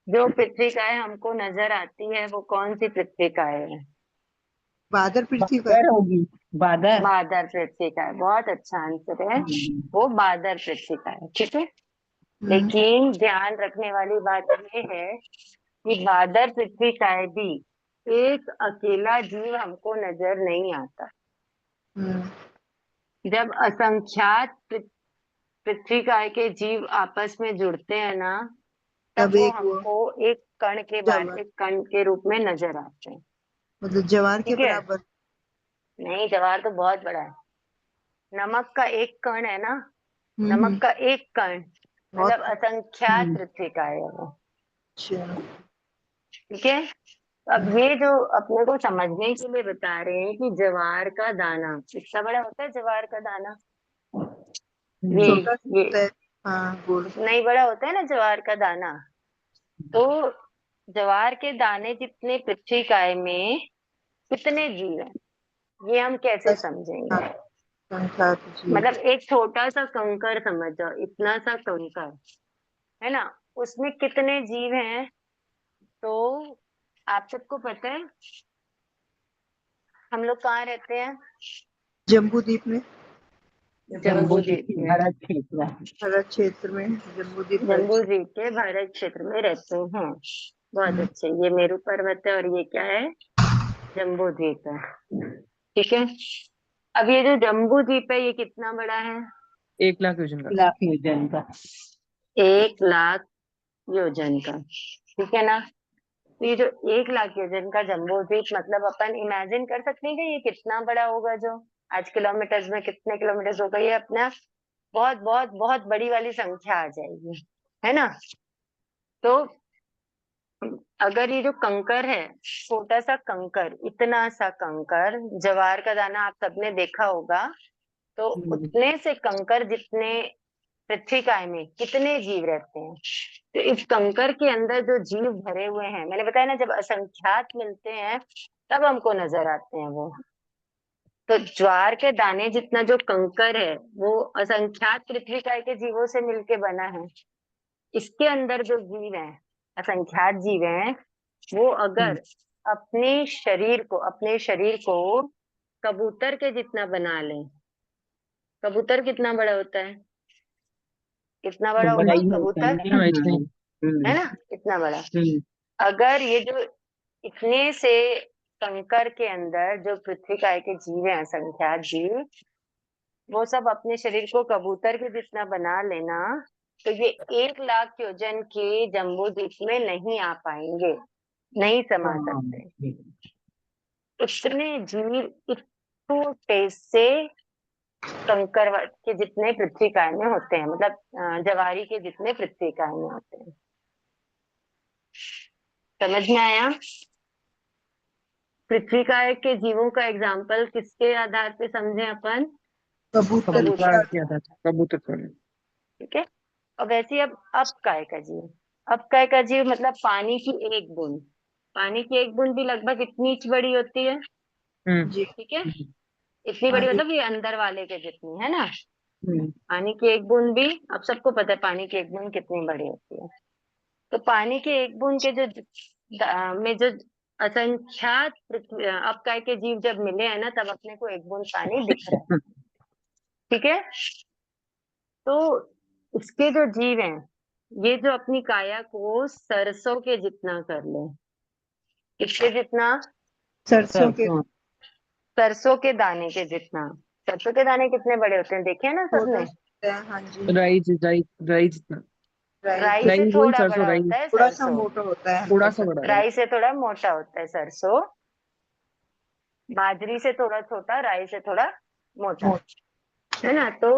जो पृथ्वी का हमको नजर आती है वो कौन सी पृथ्वी का है? बादल पृथ्वी का है। बादर होगी। बादर। बादर पृथ्वी का है, बहुत अच्छा आंसर है। वो बादर पृथ्वी का है, ठीक है। हम्म। लेकिन ध्यान रखने वाली बात ये है कि बादर पृथ्वी का भी एक अकेला जीव हमको नजर नहीं आता। हम्म। जब असंख्यात पृथ्वी काय के जीव आपस में जुड़ते हैं ना, तब तब वो एक वो हमको एक कण के बाद जवार, एक कण के रूप में नजर आते हैं। मतलब जवार के ठीक है। बराबर। नहीं, जवार तो बहुत बड़ा है। नमक का एक कण है ना, हम्म। नमक का एक कण बहुत मतलब असंख्यात हम्म। पृथ्वी का है वो। अच्छा। ठीक है। अब ये जो अपने को समझने के लिए बता रहे हैं कि ज्वार का दाना कितना बड़ा होता है, ज्वार का दाना ये छोटा ये होता है। हाँ, गोल। नहीं बड़ा होता है ना ज्वार का दाना। तो ज्वार के दाने जितने पृथ्वी काय में कितने जीव हैं, ये हम कैसे बस। हाँ, समझेंगे। संख्या तो जी। मतलब एक छोटा सा कंकर समझ जाओ, इतना सा कंकर है ना, उसमें कितने जीव हैं। तो आप सबको पता है हम लोग कहाँ रहते हैं, जम्बू द्वीप में, जम्बू जम्बूद्वीप द्वीप की में। भारत क्षेत्र। भारत क्षेत्र में, जम्बू द्वीप भारत जम्बू क्षेत्र। द्वीप के भारत क्षेत्र में रहते हैं। बहुत हम्म। अच्छे, ये मेरू पर्वत है और ये क्या है, जम्बू द्वीप है। ठीक है। अब ये जो जम्बू द्वीप है ये कितना बड़ा है, 1 लाख योजन का। लाख योजन का। 1 लाख योजन का। ठीक है ना। तो ये जो 1 लाख योजन का जम्बू द्वीप, मतलब अपन इमेजिन कर सकते हैं कि ये कितना बड़ा होगा, जो आज किलोमीटर्स में कितने किलोमीटर होगा, ये अपना बहुत बहुत बहुत बड़ी वाली संख्या आ जाएगी, है ना। तो अगर ये जो कंकर है, छोटा सा कंकर, इतना सा कंकर, ज्वार का दाना आप सबने देखा होगा, तो उतने से कंकर जितने पृथ्वी काय में कितने जीव रहते हैं। तो इस कंकर के अंदर जो जीव भरे हुए हैं, मैंने बताया ना, जब असंख्यात मिलते हैं तब हमको नजर आते हैं वो। तो ज्वार के दाने जितना जो कंकर है वो असंख्यात पृथ्वी काय के जीवों से मिलके बना है। इसके अंदर जो जीव हैं, असंख्यात जीव हैं, वो अगर अपने शरीर को कबूतर के जितना बना लें, कबूतर कितना बड़ा होता है, कितना बड़ा तो बड़ा होगा ही होता है कबूतर, ना। हाँ, इतने। है ना, इतना बड़ा। हम्म। अगर ये जो इतने से कंकर के अंदर जो पृथ्वी काय के जीव हैं, असंख्यात जीव, वो सब अपने शरीर को कबूतर के जितना बना लेना, तो ये 1 लाख योजन के जम्बू द्वीप में नहीं आ पाएंगे, नहीं समा हाँ। सकते। इतने जीव इस छोटे से कंकर के जितने पृथ्वी काय में होते हैं, मतलब जवारी के जितने पृथ्वी काय में होते हैं। समझ में आया। पृथ्वी काय के जीवों का एग्जाम्पल किसके आधार पे समझे अपन, कबूतर कबूतर। कबूतर क्या था, कबूतर थोड़े। ठीक है। और वैसे ही अब काय का जीव, अब काय का जीव मतलब पानी की एक बूंद, पानी की एक बूंद भी लगभग इतनी ही बड़ी होती है। हम्म। जी। ठीक है। इतनी बड़ी पानी। मतलब ये अंदर वाले के जितनी है ना। हम्म। पानी की एक बूंद भी, अब सबको पता है पानी की एक बूंद कितनी बड़ी होती है। तो पानी की एक बूंद के जो में जो असंख्यात अपकाय के जीव जब मिले हैं ना, तब अपने को एक बूंद पानी दिख रहा है। ठीक है। तो इसके जो जीव हैं, ये जो अपनी काया को सरसों के जितना कर ले, इसके जितना, सरसों के। सरसों। सरसों के दाने के जितना। सरसों के दाने कितने बड़े होते हैं, देखे हैं ना छोटा सबने। होता है, हाँ जी। राई राई राई जितना। राइस। राई से राई वही थोड़ा सरसों, बड़ा राई होता है थोड़ा सा सरसों, मोटा होता है, थोड़ा हल्का सा सा। बड़ा है। राई से थोड़ा मोटा होता है सरसों, बाजरी से थोड़ा छोटा, राई से थोड़ा मोटा, मोटा। है ना। तो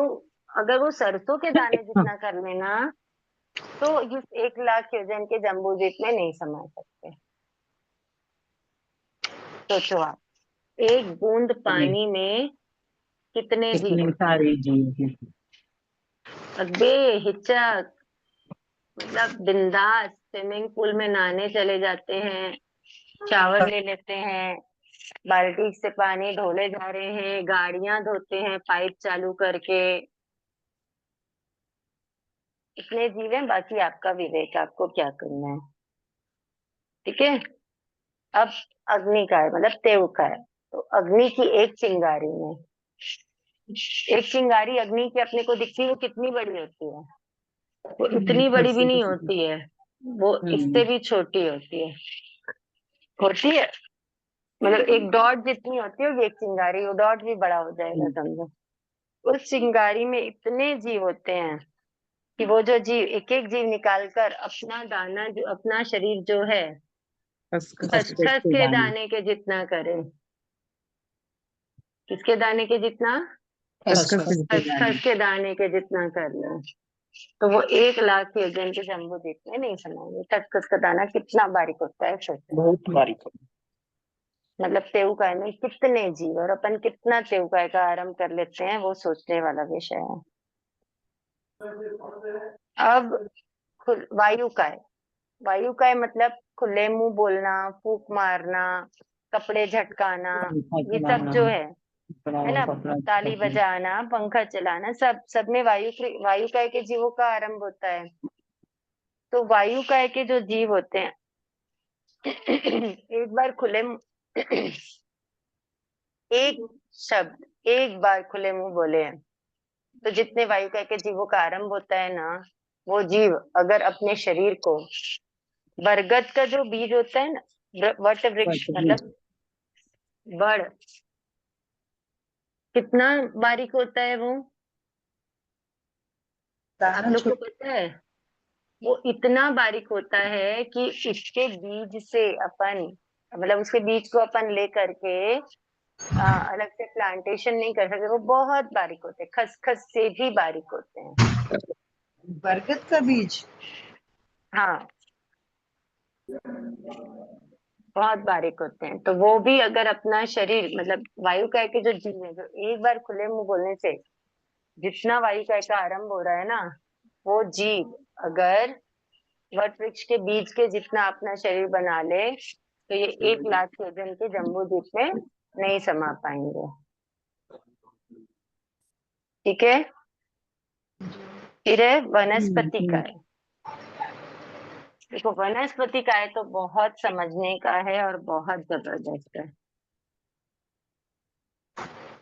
अगर वो सरसों के दाने जितना कर लेना, तो इस 1 लाख योजन के जम्बू द्वीप में नहीं समा सकते। सोचो आप, एक बूंद पानी में कितने जीव कितने होते हैं, सारे जीव हैं। और बेहिचक, मतलब बिंदास स्विमिंग पूल में नहाने चले जाते हैं, शावर ले लेते हैं, बाल्टी से पानी ढोले जा रहे हैं, गाड़ियां धोते हैं पाइप चालू करके। इतने जीव हैं, बाकी आपका विवेक, आपको क्या करना है। ठीक है। अब अग्नि का है, मतलब तेव का है। तो अग्नि की एक चिंगारी में, एक चिंगारी अग्नि की अपने को दिखती है, वो कितनी बड़ी होती है, वो इतनी बड़ी भी नहीं होती है, वो इससे भी छोटी होती है, मतलब एक डॉट जितनी होती है वो एक चिंगारी, वो डॉट भी बड़ा हो जाएगा समझो। उस चिंगारी में इतने जीव होते हैं कि वो जो जीव एक एक जीव निकाल कर अपना दाना, जो अपना शरीर जो है खसखस। खसखस के दाने के जितना करे। किसके दाने के जितना, खसखस के खसखस के दाने। खसखस के दाने के जितना कर लो। तो वो 1 लाख योजन के जम्बूद्वीप में नहीं समाएंगे। खसखस का दाना कितना बारीक होता है, सोचो। बहुत बारीक। मतलब तेऊकाय में कितने जीव, और अपन कितना तेऊकाय का आरंभ कर लेते हैं, वो सोचने वाला विषय है। अब वायुकाय। वायुकाय मतलब खुले मुंह बोलना, फूंक मारना, कपड़े झटकाना, ये सब जो है ना, ताली बजाना, पंखा चलाना, सब में वायुकाय के जीवों का आरंभ होता है। तो वायुकाय के जो जीव होते हैं एक बार खुले एक शब्द एक बार खुले मुंह बोले हैं, तो जितने वायुकाय के जीवों का आरंभ होता है ना, वो जीव अगर अपने शरीर को, बरगद का जो बीज होता है ना, वट वृक्ष मतलब बड़, कितना बारीक होता है वो, आप लोग को पता है? वो इतना बारीक होता है कि इसके बीज से अपन, मतलब उसके बीज को अपन ले करके अलग से प्लांटेशन नहीं कर सकते। वो बहुत बारीक होते हैं, खसखस से भी बारीक होते हैं। बरगद का बीज? हाँ, बहुत बारीक होते हैं। तो वो भी अगर अपना शरीर, मतलब वायुकाय के जो जीव है, जो एक बार खुले मुंह बोलने से जितना वायुकाय का आरंभ हो रहा है ना, वो जीव अगर वट वृक्ष के बीज के जितना अपना शरीर बना ले, तो ये 1 लाख योजन के जम्बूद्वीप में नहीं समा पाएंगे। ठीक है। फिर है वनस्पति काय। देखो, वनस्पति काय तो बहुत समझने का है और बहुत जबरदस्त है।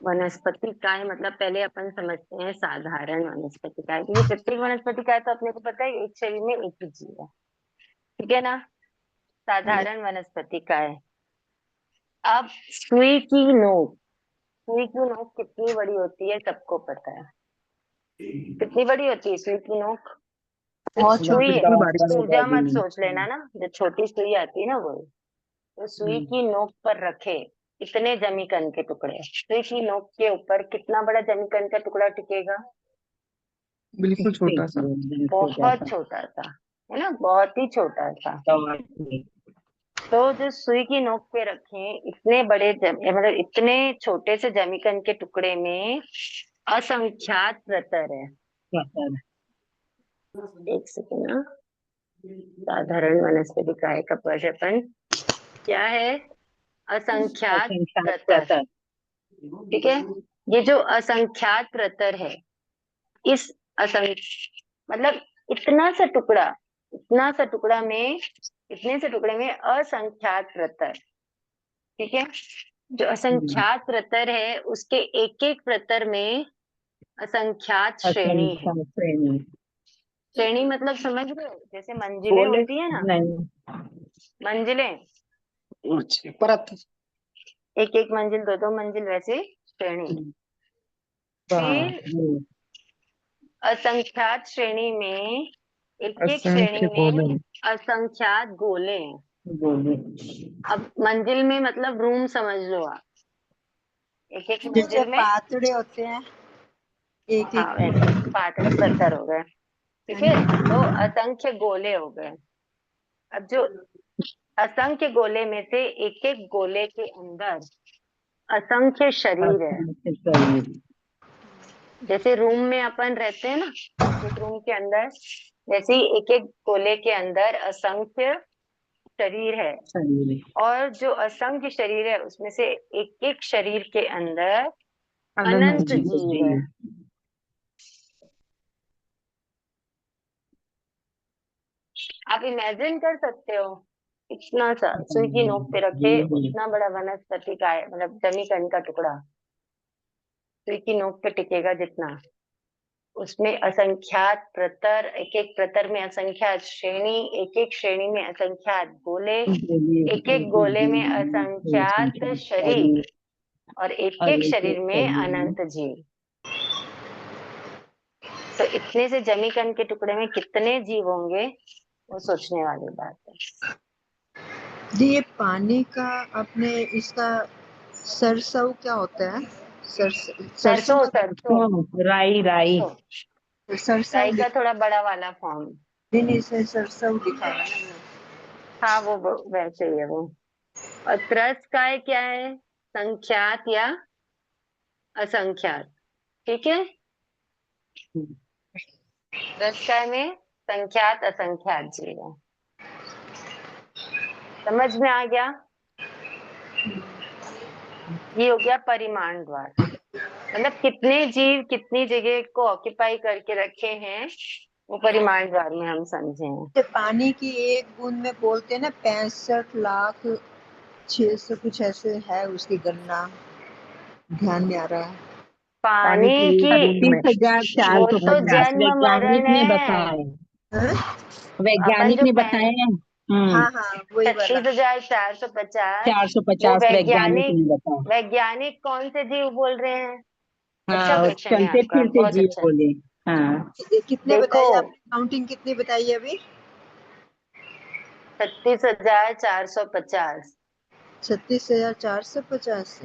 वनस्पति काय मतलब पहले अपन समझते हैं साधारण वनस्पति काय, क्योंकि प्रत्येक वनस्पति काय तो अपने को पता है एक शरीर में एक ही जीव है, ठीक है ना। साधारण वनस्पति काय। अब सुई की नोक, सुई की नोक कितनी बड़ी होती है सबको पता है। कितनी बड़ी होती है सुई की नोक? बहुत सुई है, बिल्कुल बारीक सी। ऊर्जा मत सोच लेना ना, जो छोटी सुई आती है ना वो। तो सुई की नोक पर रखे इतने जमीकंद के टुकड़े, सुई की नोक के ऊपर कितना बड़ा जमीकंद का टुकड़ा टिकेगा? बिल्कुल छोटा सा। बहुत छोटा सा, है ना, बहुत ही छोटा सा। तो जो सुई की नोक पे रखे इतने बड़े मतलब इतने छोटे से जमीकंद के टुकड़े में असंख्यात प्रतर है। एक सेकेंड ना, साधारण वनस्पति काय का प्रजनन क्या है? असंख्यात प्रतर। ठीक है। ये जो असंख्यात प्रतर है, इस मतलब इतना सा टुकड़ा, इतना सा टुकड़ा में, इतने से टुकड़े में असंख्यात प्रतर। ठीक है। जो असंख्यात प्रतर है, उसके एक एक प्रतर में असंख्यात श्रेणी है। श्रेणी मतलब समझ रहे हो, जैसे मंजिलें होती है ना, मंजिलें, परत। एक एक मंजिल, दो दो मंजिल, वैसे श्रेणी। फिर असंख्यात श्रेणी में, एक एक श्रेणी असंख्य गोले। में असंख्यात गोले हैं। अब मंजिल में मतलब रूम समझ लो आप, एक एक जैसे मंजिल में, पातड़े होते हैं एक हाँ एक। वैसे पातले प्रतर हो गए। ठीक है। तो असंख्य गोले हो गए। अब जो असंख्य गोले में से एक एक गोले के अंदर असंख्य शरीर है। जैसे रूम में अपन रहते हैं ना, एक रूम के अंदर, वैसे ही एक एक गोले के अंदर असंख्य शरीर है। और जो असंख्य शरीर है उसमें से एक एक शरीर के अंदर अनंत जीव है। आप इमेजिन कर सकते हो, इतना सा सुई की नोक पे रखे उतना बड़ा वनस्पति का है, मतलब जमीकंद का टुकड़ा सुई की नोक पे टिकेगा जितना, उसमें असंख्यात प्रतर, एक एक प्रतर में असंख्यात श्रेणी, एक एक श्रेणी में असंख्यात गोले, एक एक गोले में असंख्यात शरीर, और एक एक शरीर में अनंत जीव। तो इतने से जमीकंद के टुकड़े में कितने जीव होंगे, वो सोचने वाली बात है। ये पानी का अपने इसका सरसव क्या होता है? सरसों, सरसों, राई राई। तो सरसव काई का थोड़ा बड़ा वाला फॉर्म। नहीं से सरसव लिखा है ना। हाँ वो वैसे ही है वो। और त्रस काय क्या है? संख्यात या असंख्यात। ठीक है, त्रस काय में संख्यात असंख्यात जीव है। समझ में आ गया? ये हो गया परिमाण द्वार, मतलब कितने जीव कितनी जगह को ऑक्यूपाई करके रखे हैं, वो परिमाण द्वार में हम समझे हैं। तो पानी की एक बूंद में बोलते हैं ना 65,06,000 कुछ ऐसे है उसकी गणना, ध्यान में आ रहा है। पानी एक की बूंद में 36,450 जन्म वैज्ञानिक मरण ने है। बताए, हाँ अपन वैज्ञानिक जो ने बताए हैं। हम्म, हाँ हाँ वही वाला। 36,450 वो 450 वैज्ञानिक वैज्ञानिक, ने बताया। वैज्ञानिक कौन से जीव बोल रहे हैं? अच्छा हाँ, क्वेश्चन है चलते आपका, फिरते बहुत जीव अच्छा। बोले। हाँ, ये कितने देखो, बताइए आपने, काउंटिंग कितनी बताई अभी? 36,450। 36,450।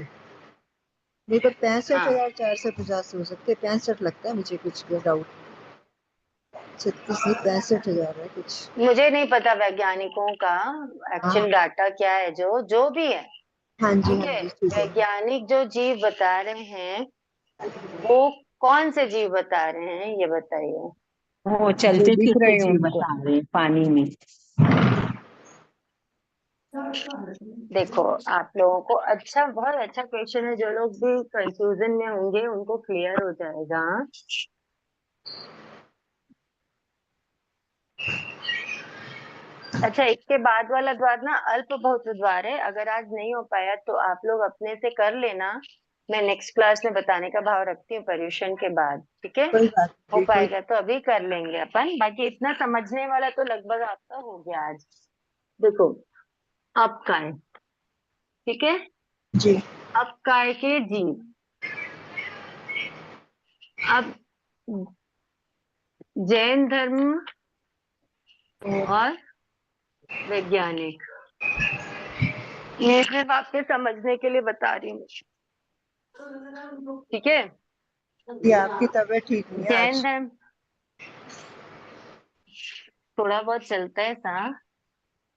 नहीं तो हाँ 65,450 हो सकते, 65 लगता है मुझे, कुछ डाउट। 36 नहीं 65,000 है कुछ। मुझे नहीं पता वैज्ञानिकों का हाँ एक्चुअल डाटा क्या है, जो जो भी है। हाँ जी ठीक हाँ है, जी ठीक है। वैज्ञानिक जो जीव बता रहे हैं वो कौन से जीव बता रहे हैं, ये बताइए। वो जो चलते दिख फिरते रहे हैं जीव उनको। बता रहे हैं पानी में। देखो, आप लोगों को अच्छा, बहुत अच्छा क्वेश्चन है। जो लोग भी कंफ्यूजन में होंगे उनको क्लियर हो जाएगा। अच्छा, इसके बाद वाला द्वार ना अल्प बहुत द्वार है। अगर आज नहीं हो पाया तो आप लोग अपने से कर लेना, मैं नेक्स्ट क्लास में बताने का भाव रखती हूँ पर्यूषण के बाद। ठीक है, कोई बात हो नहीं, कोई पाएगा तो अभी कर लेंगे अपन। बाकी इतना समझने वाला तो लगभग आपका हो गया आज। देखो, अपकाय, ठीक है, जी। अपकाय के जीव। अब जैन धर्म और वैज्ञानिक, ये सिर्फ आपके समझने के लिए बता रही हूँ। ठीक है, ये आपकी तबीयत ठीक नहीं है जैन आज? धर्म थोड़ा बहुत चलता है सा।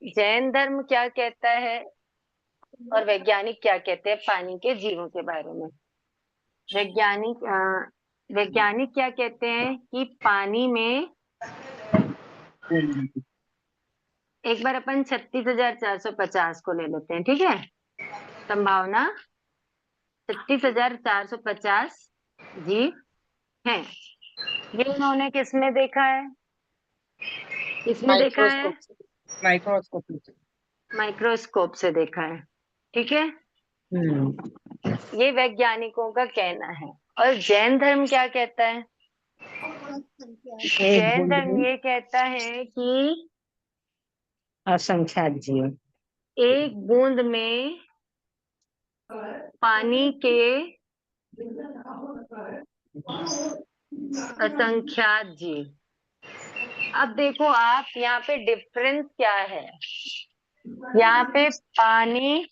जैन धर्म क्या कहता है और वैज्ञानिक क्या कहते हैं पानी के जीवों के बारे में? वैज्ञानिक क्या कहते हैं कि पानी में, एक बार अपन 36,450 को ले लेते हैं, ठीक है, संभावना 36,450 जीव हैं। ये उन्होंने किसमें देखा है? किसमें देखा है? माइक्रोस्कोप से। माइक्रोस्कोप से। माइक्रोस्कोप से देखा है। ठीक है, ये वैज्ञानिकों का कहना है। और जैन धर्म क्या कहता है? एक जैन बूंद धर्म में ये कहता है कि असंख्यात जीव। एक बूंद में पानी के असंख्यात जीव। अब देखो आप, यहाँ पे डिफरेंस क्या है? यहाँ पे पानी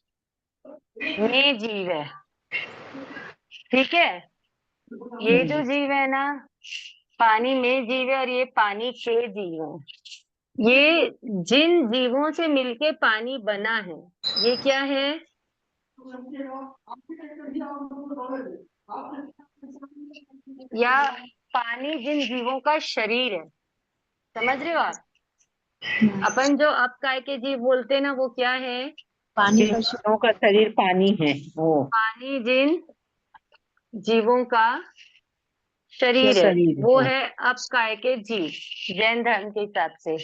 में जीव है, ठीक है, ये जो जीव है ना, पानी में जीव है और ये पानी के जीव है। ये जिन जीवों से मिलके पानी बना है, ये क्या है? या पानी जिन जीवों का शरीर है। समझ रहे हो आप? अपन जो अपकाय के जीव बोलते हैं ना, वो क्या है? पानी जिन का जीवों का शरीर पानी है वो पानी जिन जीवों का शरीर है, शरीर वो है। है अपकाय के जीव, जैन धर्म के हिसाब से।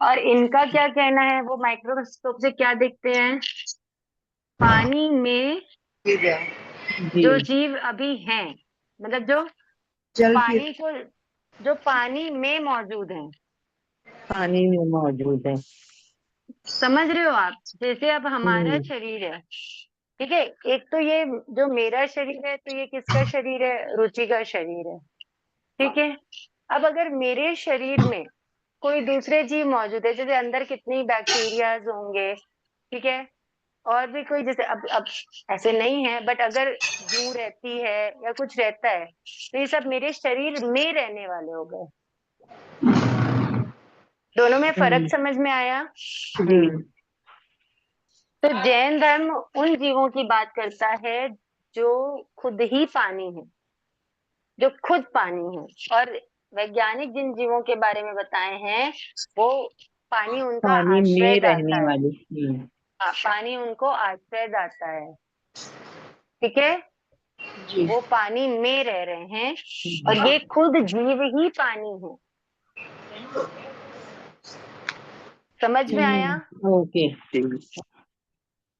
और इनका क्या कहना है? वो माइक्रोस्कोप से क्या देखते हैं? पानी में जीव है, जो जीव जीव अभी हैं, मतलब जो जल की। पानी को, जो पानी में मौजूद हैं। पानी में मौजूद है। समझ रहे हो आप? जैसे अब हमारा हम्म, शरीर है, ठीक है, एक तो ये जो मेरा शरीर है, तो ये किसका शरीर है? रुचि का शरीर है। ठीक है, अब अगर मेरे शरीर में कोई दूसरे जीव मौजूद है, जैसे अंदर कितनी बैक्टीरियाज होंगे, ठीक है, और भी कोई जैसे अब ऐसे नहीं है, बट अगर जू रहती है या कुछ रहता है तो ये सब मेरे शरीर में रहने वाले हो गए। दोनों में फर्क समझ में आया? जी। तो जैन धर्म उन जीवों की बात करता है जो खुद ही पानी है, जो खुद पानी है। और वैज्ञानिक जिन जीवों के बारे में बताए हैं वो पानी उनका पानी आश्रय में दाता रहने है। वाली। हाँ, पानी उनको आश्रय दाता है। ठीक है, जी। वो पानी में रह रहे हैं और ये खुद जीव ही पानी है। समझ में आया? ओके।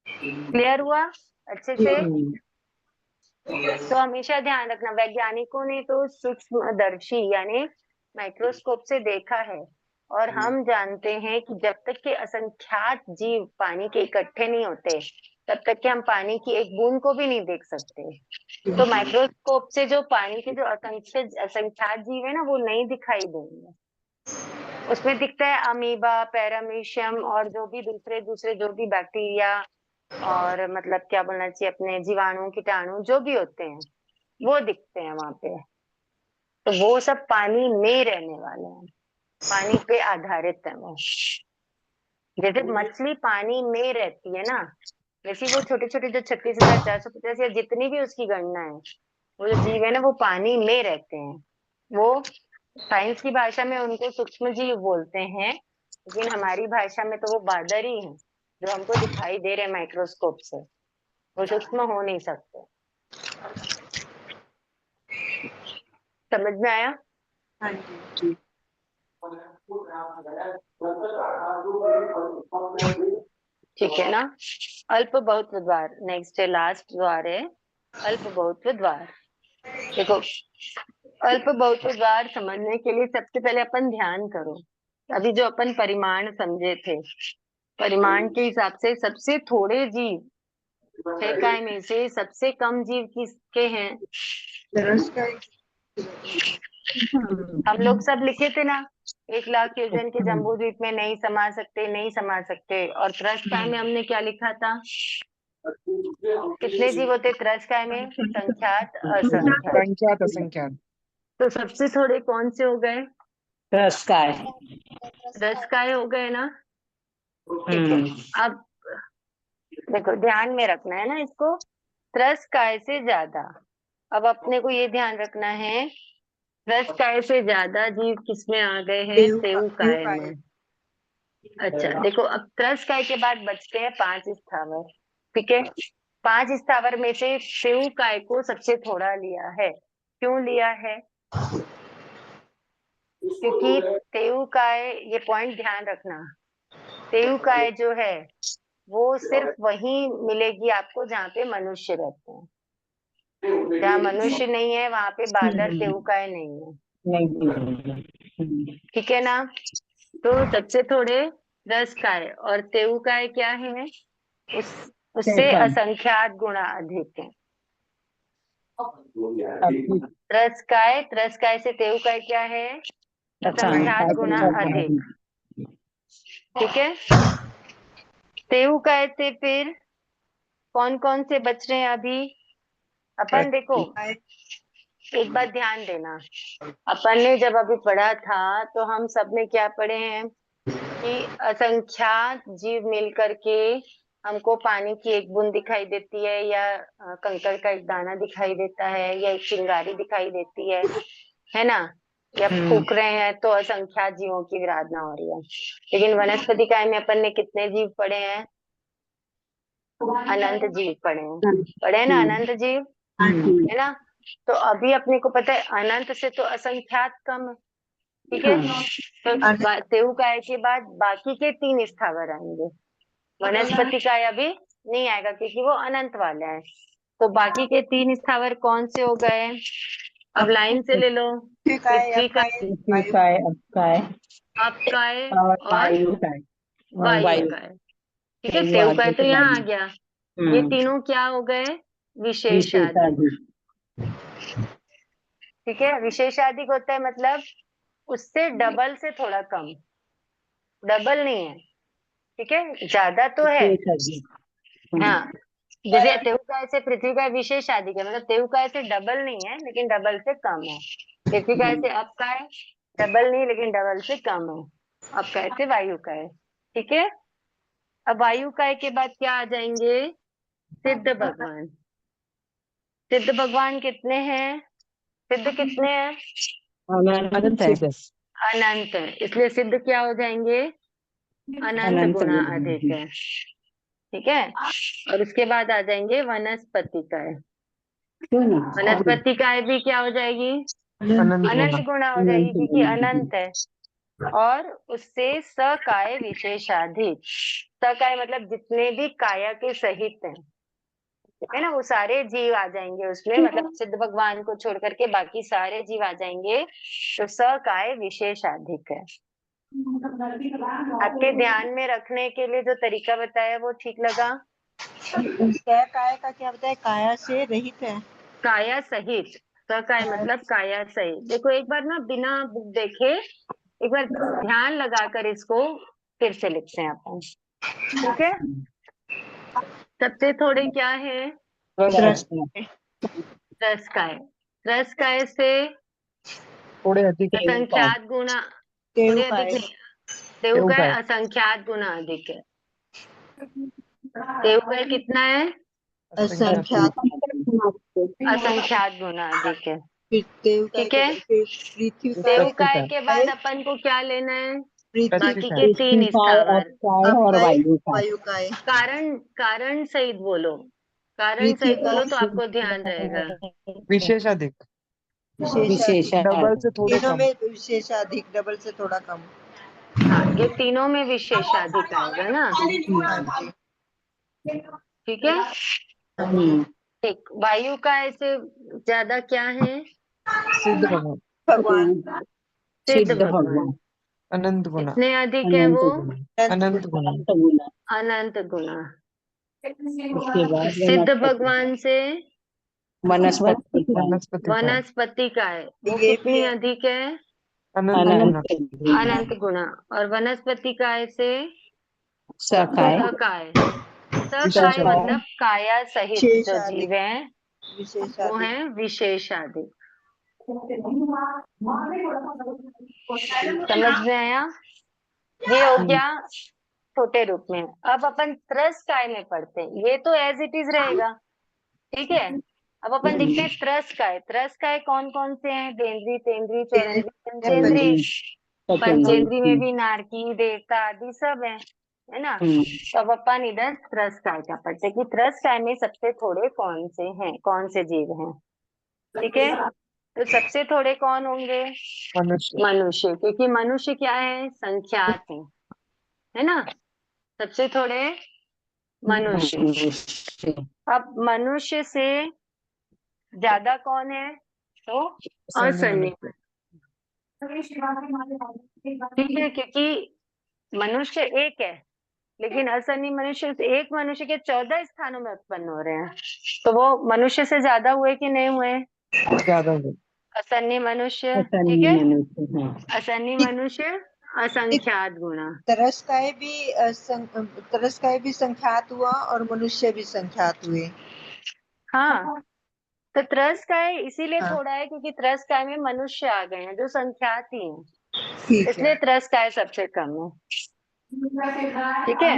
क्लियर हुआ अच्छे से? तो हमेशा ध्यान रखना, वैज्ञानिकों ने तो सूक्ष्मदर्शी यानी माइक्रोस्कोप से देखा है, और हम जानते हैं कि जब तक के असंख्यात जीव पानी के इकट्ठे नहीं होते तब तक के हम पानी की एक बूंद को भी नहीं देख सकते। तो माइक्रोस्कोप से जो पानी के जो असंख्यात जीव है ना वो नहीं दिखाई देंगे। उसमें दिखता है अमीबा, पैरामीशियम और जो भी दूसरे दूसरे जो भी बैक्टीरिया और मतलब क्या बोलना चाहिए अपने जीवाणु कीटाणु जो भी होते हैं वो दिखते हैं वहां पे। तो वो सब पानी में रहने वाले हैं, पानी पे आधारित है वो। जैसे मछली पानी में रहती है ना, वैसे वो छोटे छोटे जो 36,450 या जितनी भी उसकी गणना है, वो जो जीव है ना वो पानी में रहते हैं। वो साइंस की भाषा में उनको सूक्ष्म जीव बोलते हैं, लेकिन हमारी भाषा में तो वो बादर ही है जो हमको दिखाई दे रहे हैं माइक्रोस्कोप से। वो सूक्ष्म हो नहीं सकते। समझ में आया? हाँ जी। ठीक है ना? अल्प बहुत्व द्वार नेक्स्ट है, लास्ट द्वार है अल्प बहुत्व द्वार। देखो, अल्प बहुत्व द्वार समझने के लिए सबसे पहले अपन ध्यान करो, अभी जो अपन परिमाण समझे थे, परिमाण के हिसाब से सबसे थोड़े जीव 6 काय में से सबसे कम जीव किसके हैं? तरस का हम लोग सब लिखे थे ना, 1,00,000 योजन के जम्बूद्वीप में नहीं समा सकते, नहीं समा सकते। और त्रस्ताय में हमने क्या लिखा था? कितने जीव होते त्रस्ताय में? संख्यात, असंख्यात। संख्यात असंख्यात। तो सबसे थोड़े कौन से हो गए? त्रस्ताय। त्रस्ताय हो गए ना? ठीक है, अब देखो ध्यान में रखना है ना इसको, त्रस्ताय से ज्यादा। अब अपने को ये ध्यान रखना है, त्रस्ताय से ज्यादा जीव किसमें आ गए हैं? तेऊकाय में। अच्छा देखो, अब त्रस्ताय के बाद बचते हैं 5 स्थावर। ठीक है, 5 स्थावर में से तेऊकाय को सबसे थोड़ा लिया है। क्यों लिया है? क्योंकि तेऊकाय, ये पॉइंट ध्यान रखना, तेऊकाय जो है वो सिर्फ वहीं मिलेगी आपको जहाँ पे मनुष्य रहते हैं। जहाँ मनुष्य नहीं है वहां पे बादर तेऊकाय नहीं है। नहीं। ठीक है ना? तो सबसे थोड़े त्रस्ताय और तेऊकाय क्या है? उससे असंख्यात गुणा अधिक है। त्रस्ताय से तेऊकाय क्या है? असंख्यात गुणा अधिक। ठीक है, तेऊकाय से फिर कौन कौन से बच रहे हैं अभी? अपन देखो, एक बात ध्यान देना, अपन ने जब अभी पढ़ा था तो हम सब ने क्या पढ़े हैं कि असंख्यात जीव मिल करके हमको पानी की एक बूंद दिखाई देती है, या कंकड़ का एक दाना दिखाई देता है, या एक चिंगारी दिखाई देती है ना? या फूक रहे हैं तो असंख्यात जीवों की विराधना हो रही है। लेकिन वनस्पति काय में अपन ने कितने जीव पढ़े हैं? अनंत जीव पढ़े हैं ना, अनंत जीव, है ना? तो अभी अपने को पता है अनंत से तो असंख्यात कम है। ठीक है, तो तेऊकाय के बाद बाकी के 3 स्थावर आएंगे। वनस्पति काय अभी नहीं आएगा क्योंकि वो अनंत वाला है। तो बाकी के 3 स्थावर कौन से हो गए? अब लाइन से ले लो, पृथ्वी का, अपकाय और वायु काय। ठीक है, तेऊकाय तो यहाँ आ गया। ये तीनों क्या हो गए? विशेषादि। ठीक है, विशेषादि होता है मतलब उससे डबल से थोड़ा कम, डबल नहीं है। ठीक है, ज्यादा तो है हाँ, जैसे तेऊकाय से पृथ्वीकाय विशेषाधिक है, मतलब तेऊकाय से डबल नहीं है लेकिन डबल से कम है। पृथ्वीकाय से अपकाय डबल नहीं लेकिन डबल से कम है। अपकाय से वायुकाय। ठीक है। अब वायुकाय के बाद क्या आ जाएंगे? सिद्ध भगवान। सिद्ध भगवान कितने हैं? सिद्ध कितने हैं? अनंत है। अनंत है, इसलिए सिद्ध क्या हो जाएंगे? अनंत अनंत गुना गुना अधिक अधिक। है। ठीक है। और उसके बाद आ जाएंगे वनस्पति काय। क्यों नहीं? वनस्पति काय भी क्या हो जाएगी? अनंत गुना हो जाएगी, अनंत क्योंकि गुना अनंत है। और उससे सकाय विशेषाधिक। सकाय मतलब जितने भी काया के सहित हैं, है ना, वो सारे जीव आ जाएंगे उसमें, मतलब सिद्ध भगवान को छोड़ करके बाकी सारे जीव आ जाएंगे। तो सकाय विशेषाधिक है। आपके ध्यान में रखने के लिए जो तरीका बताया वो ठीक लगा? क्या काय का क्या बताया? काया से रहित है। काया सहित। सकाय मतलब काया सहित। देखो एक बार ना बिना बुक देखे एक बार ध्यान लगाकर इसको फिर से लिखते हैं अपन। ठीक है। सबसे थोड़े क्या है? रस काय। रस काय से थोड़े अधिक है। असंख्यात गुना। थोड़े अधिक नहीं, तेऊकाय असंख्यात गुना अधिक है। तेऊकाय कितना है? असंख्यात। असंख्यात गुना अधिक है। तेऊकाय ठीक के है। बाद फिर पृथ्वी तेऊकाय के बाद अपन को क्या लेना है? पृथ्वी बाकी के तीन काय, स्थावर। अपकाय और अपकाय वायु काय। वायुकाय। कारण कारण सहित बोलो। कारण पृथ्वी सहित बोलो तो आपको ध्यान रहेगा। विशेषाधिक। डबल से थोड़े तीनों कम। में विशेषाधिक, डबल से थोड़ा कम। हाँ, ये तीनों में विशेषाधिक आएगा ना। हाँ जी। ठीक है। ठीक। वायु का ऐसे ज्यादा क्या है? सिद्ध भगवान। भगवान। सिद्ध सिद्ध भगवान। भगवान। अनंत गुना। कितने अधिक है अनंत वो? गुना। अनंत गुना। अनंत गुना। अनंत गुना। उसके बाद सिद्ध भगवान से वनस्पति काय। वनस्पति काय। वनस्पति का है, वो ये भी कितनी है। अधिक है? अनंत गुना। अनंत गुना। अनंत गुना। और वनस्पति काय से सकाय। सकाय। सकाय विशेषाधिक। मतलब काया सहित जो विशेषाधिक। जीव है वो विशेषाधिक। है विशेषाधिक। समझ में आया? ये हो गया छोटे रूप में। अब अपन त्रस काय में पढ़ते हैं, ये तो एज इट इज रहेगा। ठीक है। अब अपन देखते हैं त्रस काय। त्रस काय कौन कौन से हैं? देंद्री, तेंद्री, चौरंद्री, पंचेंद्री। पंचेंद्री में भी नारकी, देवता आदि सब है ना। तो अब अपन इधर त्रस काय का पढ़ते हैं कि त्रस काय में सबसे थोड़े कौन से हैं, कौन से जीव हैं। ठीक है। तो सबसे थोड़े कौन होंगे? मनुष्य। मनुष्य, क्योंकि मनुष्य क्या है? संख्यात है ना। सबसे थोड़े मनुष्य। अब मनुष्य से ज्यादा कौन है? तो असन्नी। ठीक है, क्योंकि मनुष्य एक है लेकिन असन्नी मनुष्य, एक मनुष्य के 14 स्थानों में उत्पन्न हो रहे हैं, तो वो मनुष्य से ज्यादा हुए कि नहीं हुए? ज्यादा हुए। असन्नी मनुष्य। ठीक असन्नी है। मनुष्य। हाँ। असन्नी मनुष्य असंख्यात गुना। तरस काय भी संख्यात हुआ और मनुष्य भी संख्यात हुए। हाँ, तो त्रस काय इसीलिए हाँ। थोड़ा है क्योंकि त्रस काय में मनुष्य आ गए हैं जो संख्यात ही हैं, ठीक इसलिए है। त्रस काय सबसे कम है। ठीक है।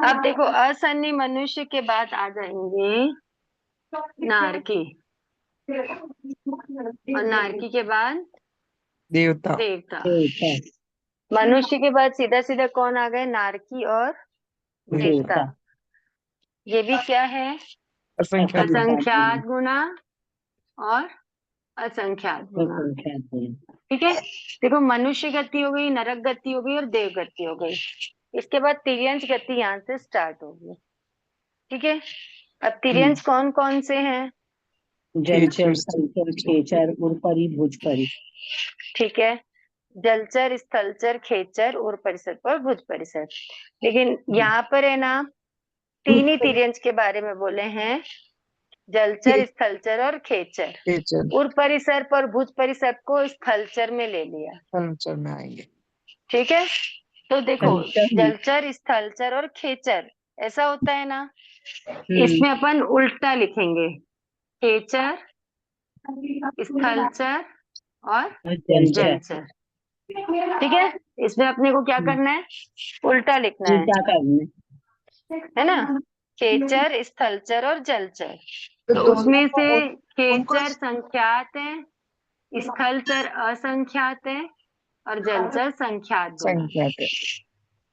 अब देखो असन्नी मनुष्य के बाद आ जाएंगे नारकी, और नारकी के बाद देवता। देवता। देवता। मनुष्य के बाद सीधा सीधा कौन आ गए? नारकी और देवता। ये भी क्या है? असंख्यात। असंख्यात गुना और असंख्यात गुना। ठीक है। देखो मनुष्य गति हो गई, नरक गति हो गई और देव गति हो गई। इसके बाद तिर्यंश गति यहाँ से स्टार्ट होगी। ठीक है। अब तिर्यंश कौन कौन से हैं? जलचर, स्थलचर, खेचर, उर्परी, भुजपरी। ठीक है। जलचर, स्थलचर, खेचर, उर परिसर और भुज परिसर। लेकिन यहाँ पर है ना तीन ही तिर्यंश के बारे में बोले हैं, जलचर, स्थलचर और खेचर। खेचर। उर परिसर पर भुज परिसर को स्थलचर में ले लिया। कल्चर में आएंगे। ठीक है। तो देखो जलचर। जलचर, स्थलचर और खेचर ऐसा होता है ना। इसमें अपन उल्टा लिखेंगे, खेचर, स्थलचर और जलचर। जलचर। ठीक है, इसमें अपने को क्या करना है, उल्टा लिखना उल्टा करना। है ना। खेचर, स्थलचर और जलचर। तो तो दोनों उसमें को से उनको खेचर संख्यात है, स्थलचर असंख्यात है और जलचर संख्यात गुना। संख्या के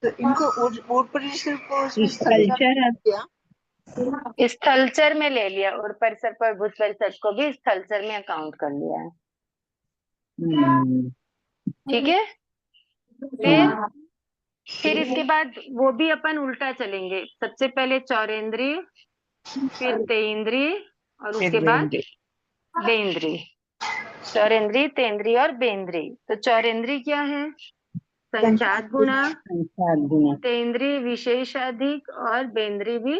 तो इनको ऊर्ध परिसर को उसमें स्थलचर किया। स्थलचर में ले लिया, और परिसर पर भूत परिसर को भी स्थलचर में अकाउंट कर लिया है। ठीक है, फिर इसके बाद वो भी अपन उल्टा चलेंगे। सबसे पहले चौरेंद्रीय, फिर तेंद्रीय और उसके बाद बेंद्रीय। चौरेंद्रीय, तेंद्रीय और बेंद्रीय। तो चौरेंद्रीय क्या है, संख्यात गुना, संख्यात गुना। तेंद्रीय विशेषाधिक और बेंद्रीय भी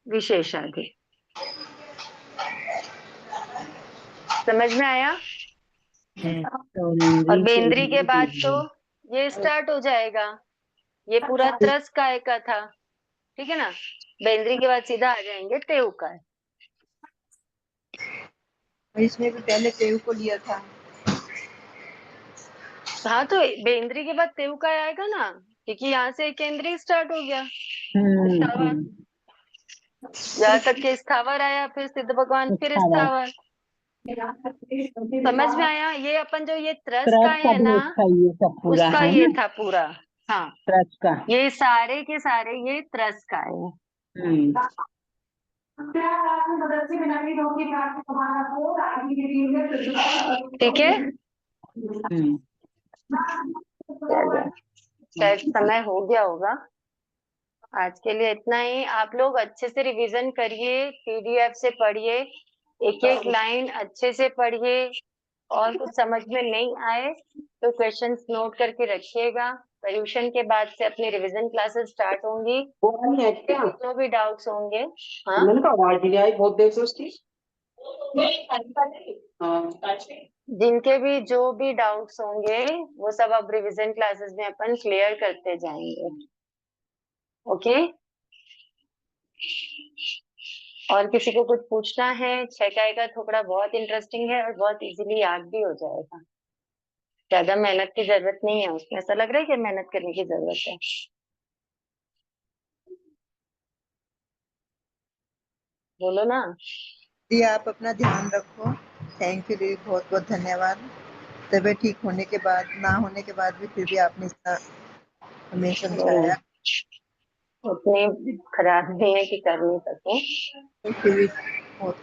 विशेषाधिक। समझ में आया। और बेंद्रीय के बाद तो ये स्टार्ट हो जाएगा, ये पूरा त्रस काय का था, ठीक है ना। बेंद्रीय के बाद सीधा आ जाएंगे टेउ का। इसमें भी पहले टेव को लिया था। हाँ, तो बेंद्रीय के बाद तेउ का आएगा ना, क्योंकि यहाँ से केंद्रीय स्टार्ट हो गया। यहाँ तक के स्थावर आया, फिर सिद्ध भगवान, फिर स्थावर। समझ में आया। ये अपन जो ये त्रस का है ना, उसका ये था पूरा। हाँ, त्रस का, ये सारे के सारे ये त्रस का है। ठीक है, शायद समय हो गया होगा। आज के लिए इतना ही। आप लोग अच्छे से रिवीजन करिए, पीडीएफ से पढ़िए, एक एक लाइन अच्छे से पढ़िए। और कुछ समझ में नहीं आए तो क्वेश्चंस नोट करके रखिएगा। पॉल्यूशन के बाद से अपनी रिवीजन क्लासेस स्टार्ट होंगी। जो भी डाउट्स होंगे, हाँ, बहुत देर से उसकी जिनके भी जो भी डाउट्स होंगे वो सब अब रिवीजन क्लासेस में अपन क्लियर करते जाएंगे। ओके। और किसी को कुछ पूछना है? 6 का थोड़ा बहुत इंटरेस्टिंग है और बहुत इजीली याद भी हो जाएगा। ज्यादा मेहनत की जरूरत नहीं है उसमें। ऐसा लग रहा है कि मेहनत करने की जरूरत है? बोलो ना। जी आप अपना ध्यान रखो। थैंक यू जी, बहुत बहुत धन्यवाद। तबीयत ठीक होने के बाद, ना होने के बाद भी फिर भी आपने इतना हमें समझाया। उतनी खराब नहीं है कि कर नहीं सके। फिर भी बहुत,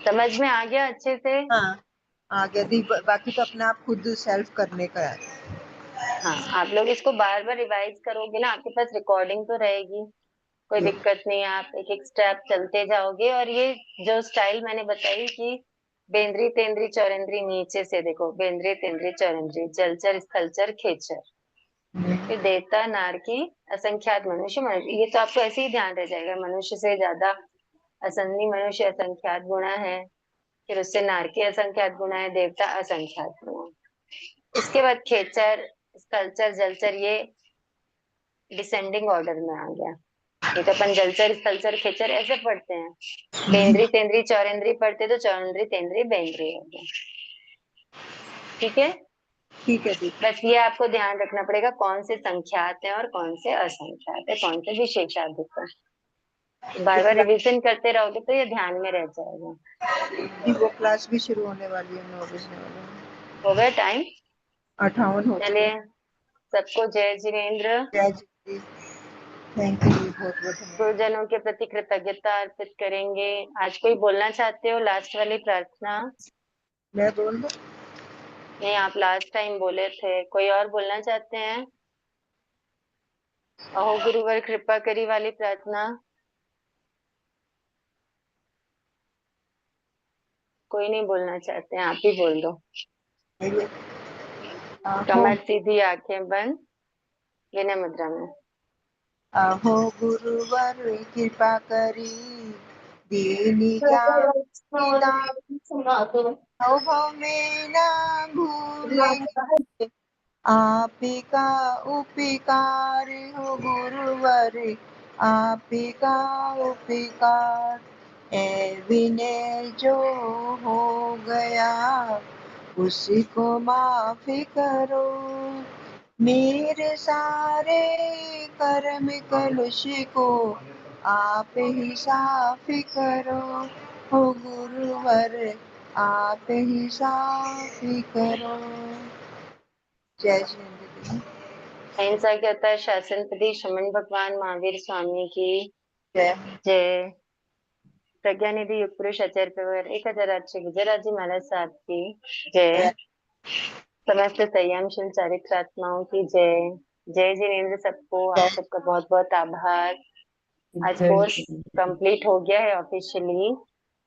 समझ में आ गया अच्छे से? हाँ आगे दी। बाकी तो अपने आप खुद सेल्फ करने का है। हाँ, आप लोग इसको बार बार रिवाइज करोगे ना, आपके पास रिकॉर्डिंग तो रहेगी, कोई दिक्कत नहीं है। आप एक एक स्टेप चलते जाओगे। और ये जो स्टाइल मैंने बताई कि बेंद्री, तेंद्री, चौरेंद्री, नीचे से देखो, बेंद्री, तेंद्री, चौरेंद्री, जलचर, स्थलचर, खेचर, फिर देवता, नारकी, असंख्यात, मनुष्य, मनुष्य। ये तो आपको ऐसे ही ध्यान रह जाएगा। मनुष्य से ज्यादा असंधि मनुष्य असंख्यात गुणा है, फिर उससे नारकी असंख्यात गुणा है, देवता असंख्यात गुणा है। इसके बाद खेचर, स्थलचर, जलचर, ये डिसेंडिंग ऑर्डर में आ गया। ये तो अपन जलचर, स्थलचर, खेचर ऐसे पढ़ते हैं। बेंद्री, तेंद्री, चौरेंद्री पढ़ते तो चौरेंद्री, तेंद्री, बेंद्री हो गया। ठीक है, ठीक है जी। बस ये आपको ध्यान रखना पड़ेगा, कौन से संख्यात है और कौन से असंख्यात है, कौन से विशेषाधिक है। बार बार रिवीजन करते रहोगे तो ये ध्यान में रह जाएगा। वो क्लास भी शुरू होने वाली है 9 बजने वाला है। हो गया टाइम? 58 हो चलिए, सबको जय जिनेन्द्र। गया जी। थैंक यू जी, बहुत बहुत धन्यवाद। गुरुजनों के प्रति कृतज्ञता अर्पित करेंगे। आज कोई बोलना चाहते हो लास्ट वाली प्रार्थना? मैं बोल दूं? नहीं, आप लास्ट टाइम बोले थे। कोई और बोलना चाहते हैं? अहो गुरुवर कृपा करी वाली प्रार्थना कोई नहीं बोलना चाहते हैं, आप ही बोल दो। कमर सीधी, आंखें बंद, विनय मुद्रा में। अहो गुरुवर कृपा करी दीनी ज्ञान अनुभव में ना भूलेंगे। आप का उपकार हो गुरुवर आपका उपकार है विनय जो हो गया, उसी को माफी करो। मेरे सारे कर्म कलुष को आप ही साफ करो। हो गुरुवर आप ही साफ करो। जय श्री हिंद। अहिंसा के होता है शासनपति श्रमण भगवान महावीर स्वामी की जय। जय। प्रज्ञा निधि युग पुरुष आचार्य प्रवर 1008 विजयराज जी महाराज साहब की जय। समस्त संयमशील चारित्रात्माओं की जय। जय जिनेन्द्र सबको, आप सबका बहुत बहुत आभार। आज जय कोर्स श्री कंप्लीट हो गया है ऑफिशियली।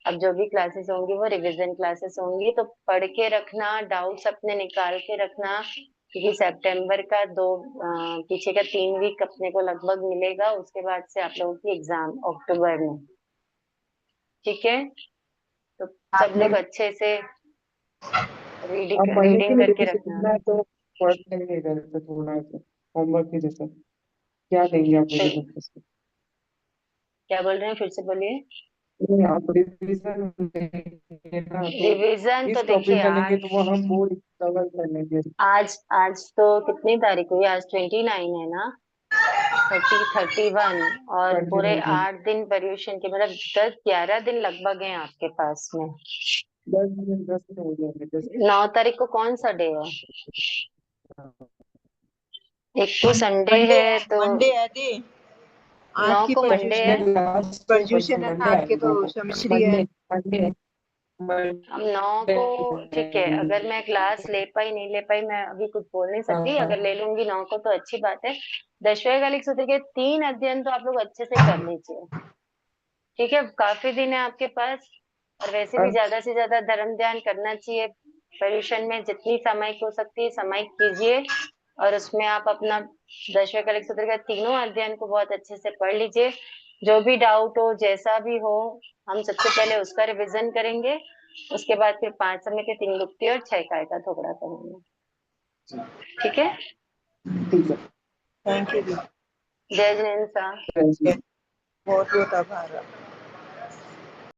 अब जो भी क्लासेस होंगी वो रिवीजन क्लासेस होंगी, तो पढ़ के रखना, डाउट्स अपने निकाल के रखना, क्योंकि सितंबर का पीछे का 3 वीक अपने को लगभग मिलेगा। उसके बाद से आप लोगों की एग्जाम अक्टूबर में, ठीक है? तो सब लोग अच्छे से अब महीने के रीडिंग लिए करके जैसे रखना। करना है तो पढ़ लेंगे इधर से थोड़ा सा होमवर्क के जैसा क्या देंगे आप मुझे फिर बस क्या बोल रहे हैं, फिर से बोलिए। नहीं आप रिवीजन देंगे ना तो रिवीजन तो इस देखिए टॉपिक का लेंगे तो आज वो हम वो कवर कर लेंगे। आज आज तो कितनी तारीख हुई? आज 29 है ना, 31 और पूरे कंटिन्यू 8 दिन पर्यूषण के, मतलब 10-11 दिन लगभग हैं आपके पास में। 10 दिन हो जाएंगे 10 9 तारीख को कौन सा डे है? एक तो संडे मंडे है, है, तो मंडे है दी। आज 9 की को मंडे है। पर्यूषण लास्ट पर्यूषण है ना, मंडे आज के आएगा तो शमश्री है। मंडे मंडे हम 9 को, ठीक है, अगर मैं क्लास ले पाई नहीं ले पाई मैं अभी कुछ बोल नहीं सकती। अगर ले लूंगी 9 को तो अच्छी बात है। दशवैकालिक सूत्र के 3 अध्ययन तो आप लोग अच्छे से कर लीजिए, ठीक है? काफी दिन है आपके पास, और वैसे भी ज्यादा से ज्यादा धर्म ध्यान करना चाहिए। पर्यूषण में जितनी सामायिक हो सकती है सामायिक कीजिए, और उसमें आप अपना दशवैकालिक सूत्र का तीनों अध्ययन को बहुत अच्छे से पढ़ लीजिए। जो भी डाउट हो, जैसा भी हो, हम सबसे पहले उसका रिवीजन करेंगे। उसके बाद फिर 5 समय के 3 गुप्ती और 6 काय का थोड़ा करेंगे, ठीक है? ठीक है थैंक यू दी। जय जिनेन्द्र साहब। जय श्री बहुत बहुत आभार।